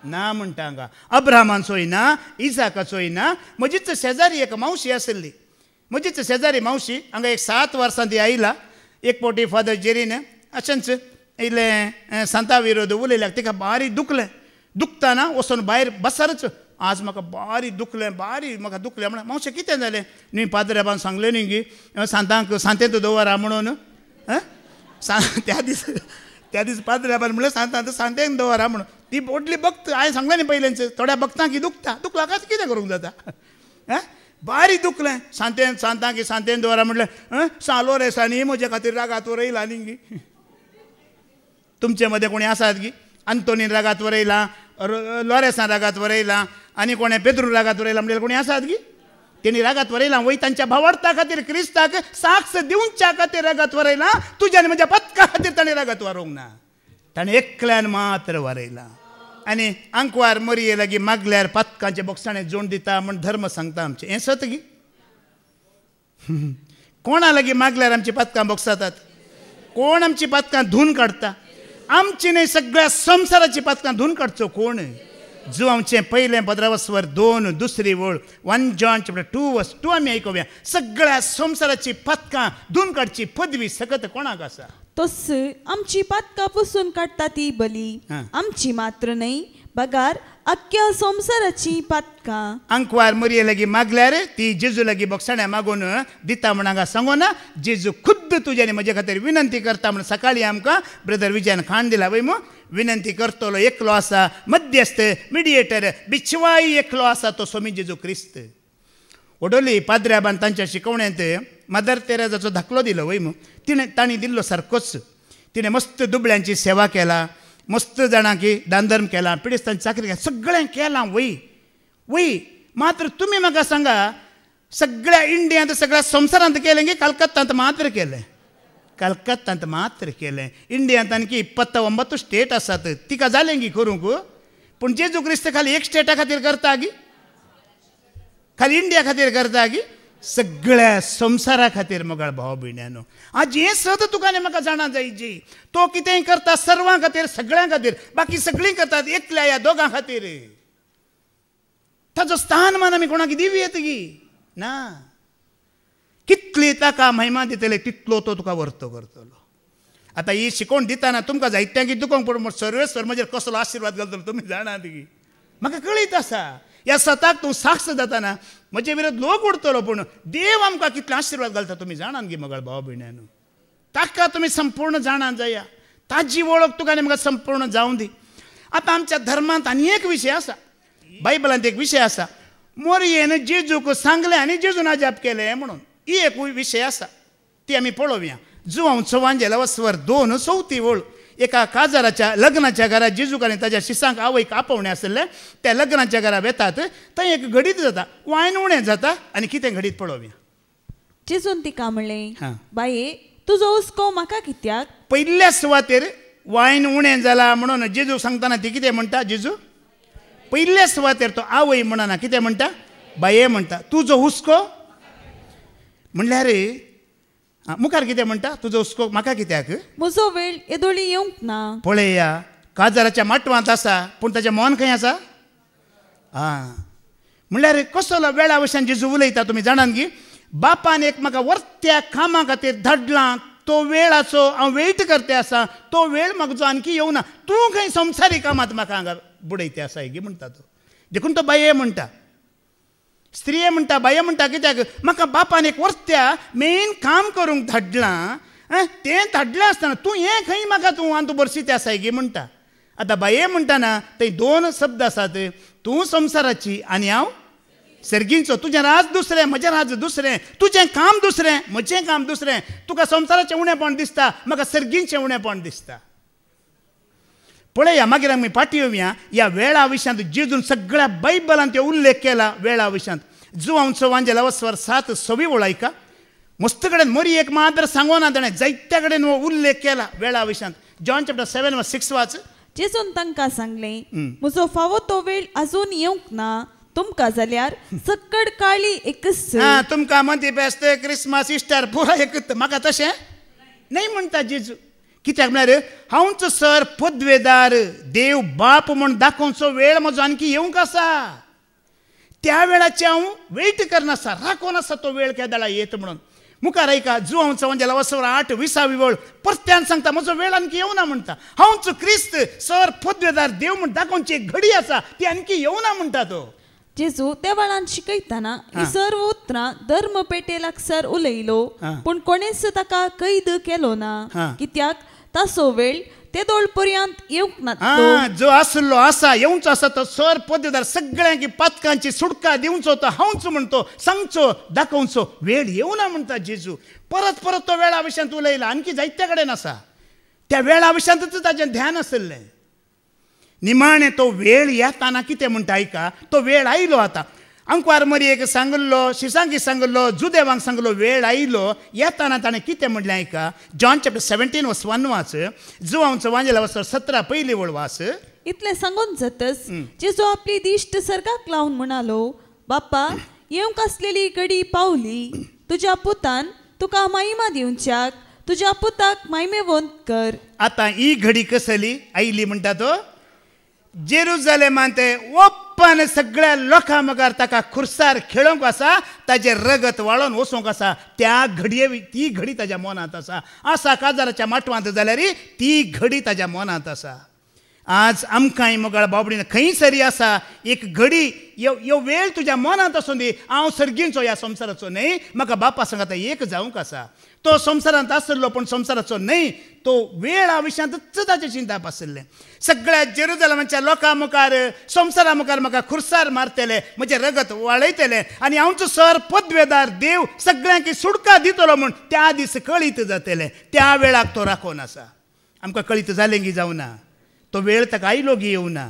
ना म्हणटा हांगा. अब्राहमाचोय ना, इसाकाचोय ना. म्हजीच शेजारी एक मावशी आसली. म्हजीच शेजारी मावशी हांगा एक 7 वर्सां ती आयला. एक फावटी फादर जेरीन अशेंच इल्लें सांता विरोध उलयल्याक तिका बारी दुखलें. दुखताना वचून भायर बसारच आज म्हाका बारी दुखलें, बारी म्हाका दुखलें म्हणून. मावशें कितें जालें? न्ही पाद्रेबान सांगलें न्ही गी सांतांक सांतेंत दवरा म्हणून. त्या दीस पाद्रेबान म्हणलें सांतेंत दवरा म्हणून. ती व्हडली भक्त हांवें सांगलें न्ही पयलेंच थोड्या भक्तांक दुखता. दुखला काय कितें करूंक जाता? बारी दुखलें. सांतांक सांतेंत दवरा म्हणलें. सालो रे सानी म्हजे खातीर रागात वरयला न्ही गी. तुमचे मदें कोणी आसात गी? आंतोनीन रागात वरयला, लॉरेसान रागात वरयला, आनी कोणें पेद्रू रागात वरयला म्हणल्यार कोणी आसात गी? तेणी रागात वरयला. वय तांच्या भावार्था खातीर क्रिस्ताक साक्ष दिवच्या खातीर रागात वरयला. तुज्या आनी म्हज्या पदका खातीर ताणें रागात वरोवंक ना. ताणें एकल्यान मात्र वरयला. आनी अंकवार मरये लागीं मागल्यार पदकाचें बक्षाणें जोड दिता म्हण धर्म सांगता आमचें. हें सत गी. कोणा लागीं मागल्यार आमची पदकां बक्षातात? कोण आमची पदकां धुवन काडटा? आमची न्हय, सगळ्या संवसाराची पदकां धुवन काडचो कोण? जो आमचें पयलें 15 2 दुसरी ओळ 1 जॉन चॅप्टर 2 वर्स 2 आमी आयकुया. सगळ्या संवसाराची पदकां धुवन काडची पदवी सकत कोणाक आसा? तस आमची पदकां पुसून काडटा ती बली. आमची मात्र न्हय, बगार अख्ख्या संवसाराची पदकां. अंकवार मरये लागीं मागल्यार ती जेजू लागीं बक्षाण्या मागून दिता म्हण हांगा सांगो ना. जेजू खुद्द तुजे आनी म्हजे खातीर विनंती करता म्हण सकाळीं आमकां ब्रदर विजयान खाण दिला वय मो. विनंती करतलो एकलो आसा, मध्यस्थ, मिडिएटर, बिछवाई एकलो आसा, तो स्वामी जेजू क्रिस्त. ओडोली पाद्र्याबान तांच्या शिकवण्यांत मदर तेरेजाचो धाकलो दिलो वय मो. तांणी दिल्लो सारकोच. तिणें मस्त दुबळ्यांची सेवा केला, मस्त जाणांकी दानधर्म केला, पिडिस्तांची चाकरी केला, सगळें केलां वय वय. मात्र तुमी म्हाका सांगा, सगळ्या इंडियांत सगळ्या संवसारांत केलें की कलकत्तांत मात्र केलें? कलकत्तांत मात्र केलें. इंडियांत आनी 29 स्टेट आसात. तिका जालें गी करूंक. पूण जेजू क्रिस्त खाली एक स्टेटा खातीर करता गी? खाली इंडिया खातीर करता गी? सगळ्या संवसारा खातीर मोगाळ भाव भयण्यानो. आज हें सत तुका आनी म्हाका जाणा जाय जी. तो कितेंय करता सर्वां खातीर, सगळ्यां खातीर. बाकी सगळीं करतात एकल्या ह्या दोगां खातीर. ताजो स्थानमान आमी कोणाक दिवयेत गी? ना. कितली ताका महिमा दितले तितलो तो तुका वर्तो करतलो. आतां ही शिकोवण दितना तुमकां जायत्यांक दुखोवंक पडून सर्वेस्वर म्हजेर कसलो आशिर्वाद घालतलो तुमी जाणात गी. म्हाका कळीत आसा ह्या सताक तूं साक्ष जाताना म्हजे विरोध लोक उडतलो, पूण देव आमकां कितलो आशिर्वाद घालता तुमी जाणात गी मोगाळ भाव भयण्यानो. ताका तुमी संपूर्ण जाणा जाया. ताजी वळख तुका आनी म्हाका संपूर्ण जावं दी. आतां आमच्या धर्मांत आनी एक विशय आसा. बायबलांत एक विशय आसा. मरयेन जेजूक सांगलें आनी जेजून अजाप केलें म्हणून. ही एक विशय आसा, ती आमी पळोवया. जुवांव 44 2 चवथी ओळ. एका काजाराच्या लग्नाच्या घरात जेजूक आनी ताच्या शिसांक आवयक आपोवणें आसलें. त्या लग्नाच्या घरा वेतात. थंय एक घडीत जाता, वायन उणें जाता आनी कितें घडीत पळोवया. जेजून तिका म्हणलें, बाये तुजो हुस्को म्हाका कित्याक? पयल्या सुवातेर वायन उणें जाला म्हणून जेजू सांगतना ती कितें म्हणटा जेजू पयल्या सुवातेर तो आवय म्हणना कितें म्हणटा बाये म्हणटा तुजो हुस्को म्हणल्यार मुखार कितें म्हणटा तुजो हुस्को म्हाका कित्याक म्हजो वेळ येदोळी येवंक ना पळया काजाराच्या माटवांत आसा पूण ताचें मन खंय आसा म्हणल्यार कसलो वेळा भशेन जेजू उलयता तुमी जाणात की बापान एक म्हाका वर्त्या कामा खातीर धाडलां तो वेळाचो हांव वेट करते आसा तो वेळ म्हाजो आणकी येवना तूं खंय संवसारी कामांत म्हाका हांगा बुडयते आसा गी म्हणटा तो देखून तो बाये म्हणटा स्त्रिये म्हणटा बाये म्हणटा कित्याक म्हाका बापान एक वर्त्या मेन काम करूंक धाडलां तें धाडलें आसतना तूं हें खंय म्हाका तूं आनी तूं बरशीते आसा गी म्हणटा आतां बाये म्हणटाना थंय दोन शब्द आसात तूं संवसाराची आनी हांव सर्गींचो तुजें राज दुसरें म्हजें राज दुसरें तुजें काम दुसरें म्हजें काम दुसरें तुका संवसाराचें उणेंपण दिसता म्हाका सर्गींचें उणेंपण दिसता पळया मागीर आमी फाटीं येवया ह्या वेळा विशयांत जेजून सगळ्या बायबलांत तो उल्लेख केला वेळा विशयांत जुवांचो वांजेलावस्वर 7:6 वळायका मस्त कडेन मरी एक मात्र सांगोना ताणें जायत्या कडेन हो उल्लेख केला वेळा विशयांत जॉन चॅप्टर 7:6 वाच जेजून तांकां सांगलें म्हजो फावो तो वेळ आजून येवंक ना तुमकां जाल्यार सक्कड काळी एकच तुमकां म्हणटी बेस्त क्रिसमस इस्टर पुरो एकच म्हाका तशें नाही म्हणटा जेजू कित्याक म्हळ्यार हांवच सर पदवेदार देव बाप म्हूण दाखोवचो वेळ म्हजो आणकी येवंक आसा त्या वेळाची हांव वेट करनासा राखोन आसा तो वेळ केदाळा येत म्हणून मुखार ऐका जुवांचो वांजेलावस्वर 8:20 वळ परत्यान सांगता म्हजो वेळ आणकी येवना म्हणटा हांवच क्रिस्त सर पदवेदार देव म्हूण दाखोवची एक घडी आसा ती आणकी येवना म्हणटा तो जेजू त्या वेळान शिकयतना ही सर्व उतरां धर्म पेटेलागसार उलयलो पूण कोणेच ताका कैद केलो ना कित्याक ताचो वेळ ते दोळ पर्यंत येवंक ना जो आसलो आसा येवंचो आसा तो सर पदवेदार सगळ्यांक पातकांची सुटका दिवचो तो हांवच म्हणतो सांगचो दाखोवचो वेळ येवना म्हणटा जेजू परत परत तो वेळा विशयांत उलयला आणकी जायत्या कडेन आसा त्या वेळा विशयांतच ताचें ध्यान आसलें निमाणे तो वेळ येताना कितें म्हणटा आयका तो वेळ आयलो आतां अंकवार मरयेक सांगल्लो शिसांकी सांगल्लो जुदेवांक सांगलो वेळ आयलो येताना ताणें कितें म्हणलें आयका जॉन चॅप्टर 17:1 वाच जुवांचो वांजेलावस्वर 17 पयली वळ वाच इतलें सांगून जातच जेजू आपली दिश्ट सर्गाक लावन म्हणालो बाप्पा येवंक आसलेली घडी पावली तुज्या पुतान तुका महिमा दिवच्याक तुज्या पुताक महिमेवंत कर आतां ही घडी कसली आयली म्हणटा तो जेरुजालेमान ते ओपन सगळ्या लोकां मुखार ताका खुर्सार खेळोंक आसा ताजें रगत वाळोवन वचोंक आसा त्या घडये ती घडी ताज्या मनांत आसा काजाराच्या माटवांत जाल्यार ती घडी ताज्या मनांत आसा आज आमकांय मोगाळ बाबडीन खंय सरी आसा एक घडी यो वेळ तुज्या मनांत आसूं दी हांव सर्गींचो ह्या संवसाराचो न्हय म्हाका बापा सांगात एक जावंक आसा तो संवसारांत आसलो पूण संवसाराचो न्हय तो वेळा विशयांतच ताचें चिंताप आसलें सगळ्या जेरुजालेमाच्या लोकां मुखार संवसारा मुखार म्हाका खुर्सार मारतले म्हजें रगत वाळयतलें आनी हांवचो सर पदवेदार देव सगळ्यांक सुटका दितलो म्हूण त्या दीस कळीत जातलें त्या वेळाक तो राखोन आसा आमकां कळीत जालें गी जावना तो वेळ ताका आयलो गी येवना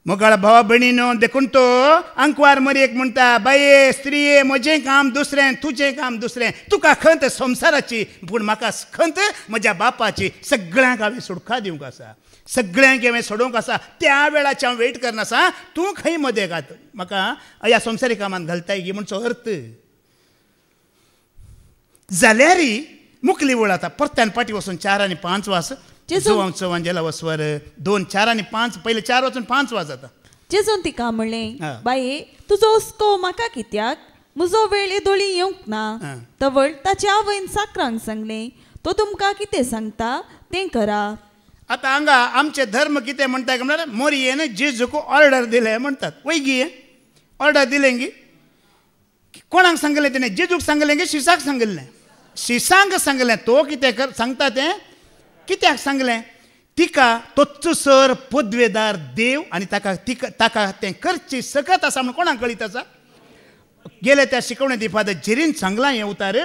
मोगाळ भावा भयणीनो देखून तो अंकवार मरयेक म्हणटा बाये स्त्रिये म्हजें काम दुसरें तुजें काम दुसरें तुका खंत संवसाराची पूण म्हाका खंत म्हज्या बापाची सगळ्यांक हांवें सुटका दिवंक आसा सगळ्यांक हांवें सोडूंक आसा त्या वेळाचें हांव वेट करनासा तूं खंय मदें घात म्हाका ह्या संवसारी कामांत घालताय गी म्हणचो अर्थ जाल्यारय मुखली वळ आतां परत्यान फाटीं वचून 4 आनी 5 वास जुवांचो वांजेलावस्वर 2 4 आनी 5 पयले 4 वचून 5 वाज जाता जेजून तिका म्हणलें बाये तुजो हुस्को म्हाका कित्याक म्हजो वेळ येदोळी येवंक ना तवळ ताच्या आवयन साकरांक सांगलें तो तुमकां कितें सांगता तें करा आतां हांगा आमचे धर्म कितें म्हणटा म्हळ्यार मोरयेन जेजूक ऑर्डर दिलें म्हणटात वय गी ऑर्डर दिलें गी कोणाक सांगलें तेणें जेजूक सांगलें गी शिसाक सांगलें शिसांक सांगलें तो कितें कर सांगता तें कित्याक सांगलें तिका तोच सर पदवेदार देव आनी ताका तें करची सकत आसा म्हूण कोणाक कळीत आसा गेले त्या शिकवणे दिवपाक झेरीन सांगलां हें उतार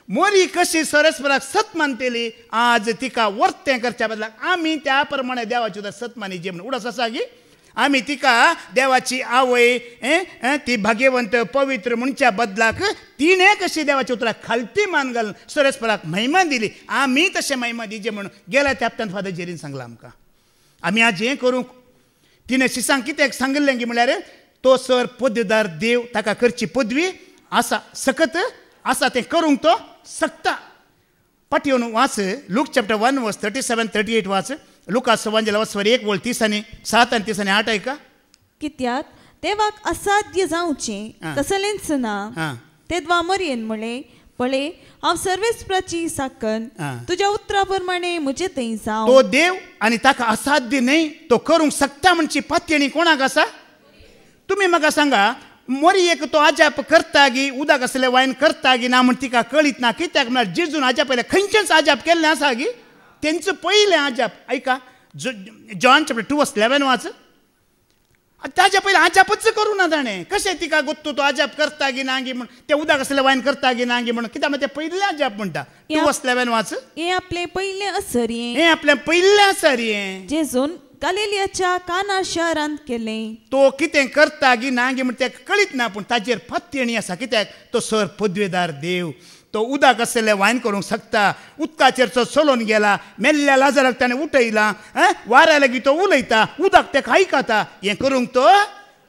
मोरी कशी सरस्पराक सत मानतेली आज तिका वर्तें करच्या बदलाक आमी त्या प्रमाणे देवाची सत मानी जे म्हण उडस आसा गी आमी तिका देवाची आवय ती भाग्यवंत पवित्र म्हणच्या बदलाक तिणें कशी देवाच्या उतराक खालती मान घालून सरस्पराक महिमा दिली, आमी तशें महिमा दिजे म्हणून गेल्या त्या हप्त्यान फादर जेरीन सांगला आमकां. आमी आज हें करूंक तिणें शिसांक कित्याक सांगलें की म्हळ्यार तो सर पदवीदार देव, ताका करची पदवी आसा, सकत आसा, तें करूंक तो सकता. पाठयेवन वाच लूक चॅप्टर 1 वर्स 37-38 वाच. लुकास एवांजेल वाचवर 1 वळ 30 आनी 7 आनी 30 आनी 8 ऐका. कित्याक देवाक असाध्य जावचें कसलेंच ना. तेदवा मरियेन म्हळें, पळय हांव सर्वेस्पराची साकन तुज्या उतरा प्रमाणे म्हजे थंय जावं. तो देव आनी ताका असाध्य न्हय, तो करूंक शकता म्हणची पातयणी कोणाक आसा? तुमी म्हाका सांगा, मोरयेक तो आजाप करता गी, उदक असलें वायन करता गी ना म्हण तिका कळीत ना. कित्याक म्हळ्यार जेजून हाज्या पयलें खंयचेंच आजाप केल्लें आसा गी? तेंचें पयलें आजाप ऐका. जॉन चॅप्टर 2 वर्स 11 वाच. ताज्या पयलीं आजापच करूं ना ताणें. कशें तिका गोत्तू तो आजाप करता गी ना गी म्हण, तें उदक असलें वायन करता गी ना गी म्हण, कित्याक तें पयलें आजाप म्हणटा. 2 वर्स 11 वाच. हें आपलें पयलें असर्यें, हें आपलें पयलें असर्यें जेजून गलिलियाच्या काना शारांत केलें. तो कितें करता गी ना गी म्हण तेका कळीत ना, पूण ताजेर पत्यणी आसा. कित्याक तो सर पदवेदार देव, तो उदक आसलें वायन करूंक शकता. उदकाचेर तो चलोवन गेला, मेल्ल्या लाजराक ताणें उठयला, वाऱ्या लागीं तो उलयता, उदक तेका आयकता. हें करूंक तो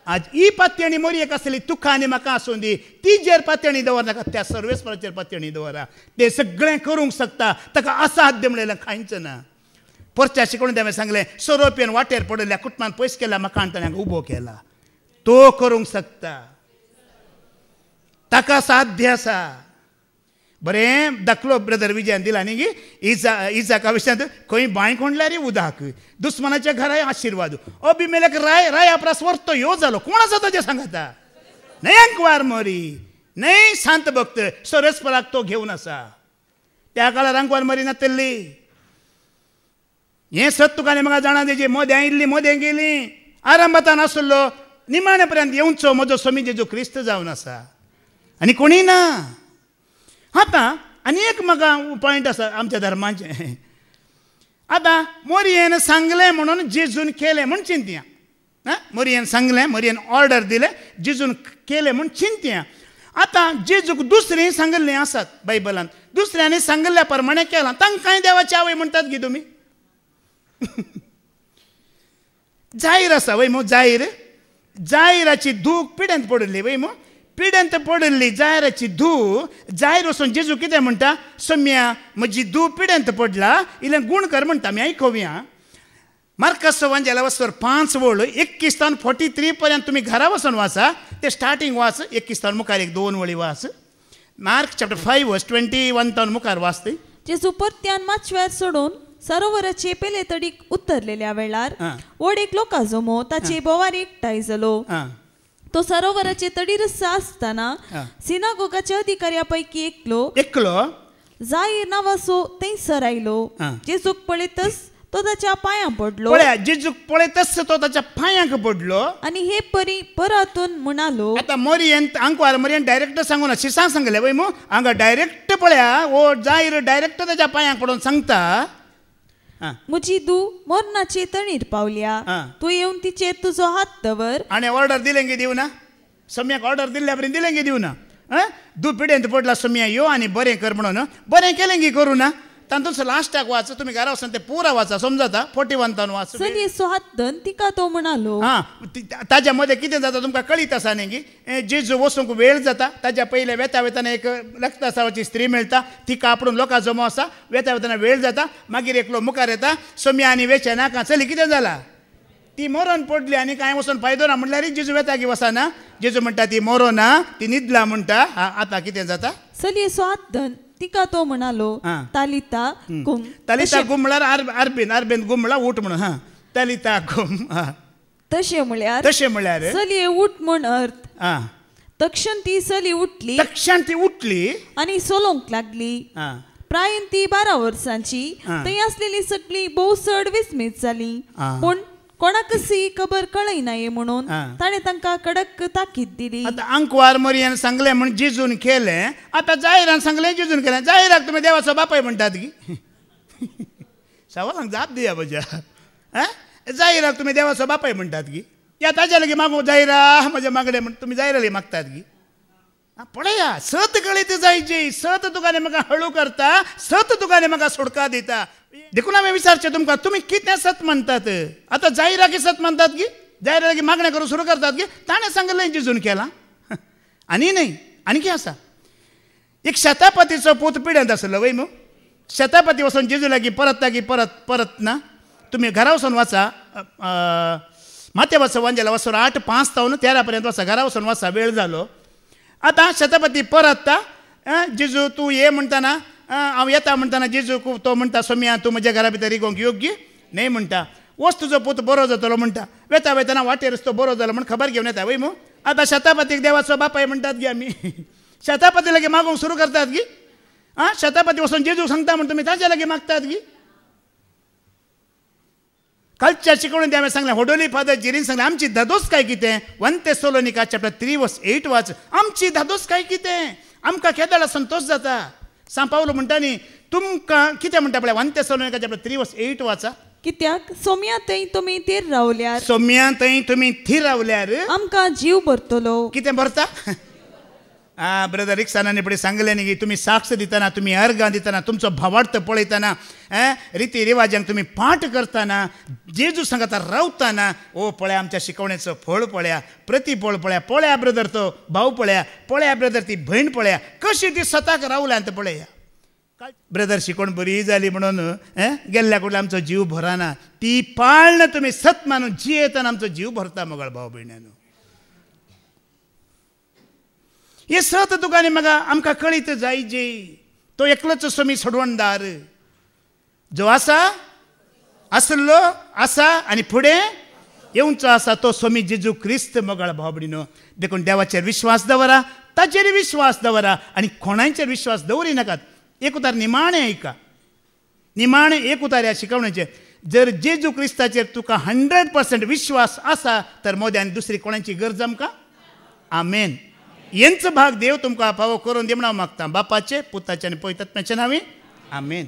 आज ही पातयणी मोरयेक आसली तुका आनी म्हाका आसूं दी, तिजेर पातयणी दवरनाका, त्या सर्वेस्पराचेर पातयणी दवरा. तें सगळें करूंक शकता, ताका असाध्य म्हणलें कांयच ना. परच्या शिकवण तें सांगलें, सोरोपेन वाटेर पडल्या कुटुंबान पयस केला, म्हाका आनी ताणें उबो केला. तो करूंक शकता, ताका साध्य आसा. बरें दाखलो ब्रदर विजयान दिला न्ही गी. इजाका विशयांत खंय बांय कोंडल्यार उदक, दुस्मानाच्या घराय आशिर्वाद, अभिमेलेक राय आपणास व्हरतो ह्यो जालो. कोण आसा ताचें सांगाता? न्हय अंकवार मोरी, न्हय सांत भक्त, सरस्पराक तो घेवन आसा. त्या काळार अंकवार मोरी नातल्ली. हें सत तुका आनी म्हाका जाणा तेजी. मोदें इल्ली मोदें गेली, आरंभातान आसलो, निमाणे पर्यंत येवचो म्हजो स्वामी जेजू क्रिस्त जावन आसा, आनी कोणी ना. आतां आनी एक म्हाका पॉयंट आसा आमच्या धर्माचें. आतां मोरयेन सांगलें म्हणून जेजून केलें म्हूण चिंतया. मोरयेन सांगलें, मोरयेन ऑर्डर दिलें, जेजून केलें म्हूण चिंतया. आतां जेजूक दुसरीं सांगल्लीं आसात बायबलांत, दुसऱ्यांनी सांगल्ल्या प्रमाणे केलां. तांकांय देवाची आवय म्हणटात गी तुमी. जाहीर आसा वय मो, जाहिराची धूव पिड्यांत पडली वय मो, पिड्यांत पडली जायराची धूव. जाहीर वचून जेजू कितें म्हणटा? सम्या म्हजी धूव पिड्यांत पडला, इल्लें गूण कर म्हणटा. आमी आयकोवया. मार्कस एवांजेला वचोर 5 वळ 21-43 पर्यंत तुमी घरा वचून वाचा. ते स्टार्टींग वाच, 21 मुखार 1-2 वळी वाच. मार्क चॅप्टर 5 वर्स 21 मुखार वाचते. जेजू परत्यान माचव्यार सोडून सरोवराचे पेले तडीक उतरलेल्या वेळार वडीक लोकां जमो ताचे बोवार एकठांय जालो. तो सरोवराचे तडीर आसतना सिनागोगाच्या अधिकाऱ्या पैकी एकलो जाहीर नावाचो थंयसर आयलो. जेजूक पळयतच तो ताच्या पांयां पडलो. जेजूक पळयतच तो ताच्या पांयांक पडलो आनी हे परी परतून म्हणालो. आतां मोरयेन अंकवार मोरयेन डायरेक्ट सांगून शिसांक सांगलें वय मो, हांगा डायरेक्ट पळया, वो जाहीर डायरेक्ट ताच्या पांयांक पडून सांगता, म्हजी धूव मरणाचे तणीर पावल्या, तूं येवन तिचेर तुजो हात दवर. आनी ऑर्डर दिलें गे दिवना? सम्याक ऑर्डर दिल्ल्या पर्यंत दिलें गे दिवना? धूव पिड्यांत पडला, सम्या यो आनी बरें कर म्हणून. बरें केलें गे करूं ना? तातूंत लास्टाक वाच, तुमी घरा वचून ते पुरा वाचा, समजता? 41 वाच. चलयेचो हात धन तिका तो म्हणालो. ताज्या मदें कितें जाता तुमकां कळीत आसा न्ही गी. जेजू वचूंक वेळ जाता, ताज्या पयले वेता वेताना एक रक्तस्रावाची स्त्री मेळटा, तिका आपणून लोकां जमो आसा. वेता वेताना वेळ जाता, मागीर एकलो मुखार येता, सम्या आनी वेचे नाका. चली कितें जाला? ती मरण पडली आनी कांय वचून फायदो ना म्हणल्यार जेजू वेतागी वचना. जेजू म्हणटा ती मरो ना, ती न्हिदला म्हणटा. आतां कितें जाता? चलयेचो हात धन तिका तो म्हणालो, तालिता गुम. तालिता गुम म्हळ्यार आरबेन गुम म्हळ्यार उठ म्हणून. तालिता गुम तशें म्हळ्यार चलये उठ म्हण अर्थ. तक्षण ती चली उठली आनी सोलोंक लागली. प्रायेन ती 12 वर्सांची. थंय आसलेली सगळी भोव चड विस्मीत जाली, पूण कोणाकशी खबर कळयनाये म्हणून ताणें तांकां कडक ताकीद दिली. आतां अंकवार मोरयेन सांगलें म्हण जेजून केलें. आतां जाहिरान सांगलें, जेजून केलें. जाहिराक तुमी देवाचो बापाय म्हणटात गी. सवालांक जाप दिया म्हज्या. जाहिराक तुमी देवाचो बापाय म्हणटात गी. या ताज्या लगे मागू जायरा म्हज्या मागणे म्हण तुम्ही जायरा लगे मागतात गी पळया सत कळीत जायचे सत तुकाने म्हाका हळू करता सत तुकाने म्हाका सोडका दिता देखून हांवें विचारचें तुमकां तुमी कितें सत म्हणटात आतां जायरा की सत म्हणटात की जायरा लगे मागणें करूं सुरू करतात की ताणें सांगलें जिजून केलां आनी न्हय आनी कितें आसा एक शतापतीचो पूत पिड्यांत आसलो वय मू शतापती वचून जेजू लागीं परत ना तुम्ही घरा वचून वाचा माते वाचा वांजेला वचून 8:05 तावन 13 पर्यंत वाचा घरा वचून वाचा वेळ जालो आतां शतापती परतता जेजू तूं ये म्हणटाना हांव येता म्हणटाना जेजू तो म्हणटा सोम्या तूं म्हज्या घरा भितर रिगोंक योग्य न्हय म्हणटा वच तुजो पूत बरो जातलो म्हणटा वेता वेताना वाटेरच तो बरो जालो म्हण खबर घेवन येता वय मू आतां शतापतीक देवाचो बापाय म्हणटात गी आमी शतापती लागी मागूंक सुरू करतात गी शतापती वचून जेजू सांगता म्हण तुमी ताच्या लागी मागतात गी कालच्या शिकवणीत हांवें सांगलें होडोली फादर जेरीन सांगलें आमची धादोस काय कितें 1 थेसलोनिका चॅप्टर 3:8 वाच आमची धादोस काय कितें आमकां केदाळ संतोश जाता सान पावलो म्हणटा न्ही तुमकां कितें म्हणटा पळय 1 थेसलोनिका चॅप्टर 3:8 वाचा कित्याक सोम्या थंय तुमी थीर रावल्यार सोम्या थंय तुमी थीर रावल्यार आमकां जीव भरतलो कितें भरता ब्रदर रिक्सानानी फुडें सांगलें न्ही की तुमी साक्ष दितना तुमी अर्गां दितना तुमचो भावार्थ पळयतना रिती रिवाजांक तुमी पाठ करतना जेजू सांगता रावतना ओ पळया आमच्या शिकवणेचो फळ पळया प्रतिफळ पळया पळया ब्रदर तो भाव पळया ब्रदर ती भयण पळया कशी ती स्वताक रावल्यांत पळया ब्रदर शिकवण बरी जाली म्हणून गेल्ल्या कडल्यान आमचो जीव भरना ती पाळण तुमी सत मानून जियेतना आमचो जीव भरता मोगळ भाव भयण्यानो हे सत तुकाने म्हाका आमकां कळीत जायचे तो एकलोच सोमी सोडवणदार जो आसलो आसा आनी फुडें येवचो आसा तो सोमी जेजू क्रिस्त मोगळ भाव भयणीनो देखून देवाचेर विश्वास दवरा ताचेर विश्वास दवरा आनी कोणाचेर विश्वास दवरी नाकात एक उतार निमाणें ऐका निमाणें एक उतार ह्या शिकवणेचेर जर जेजू क्रिस्ताचेर तुका 100% विश्वास आसा तर मोदी आनी दुसरी कोणाची गरज आमकां आमेन यांच भाग देव तुमकां फावो करून दे म्हणून मागता बापाचे पुताचे आनी पवित्रात्म्याचे नांवे आमेन.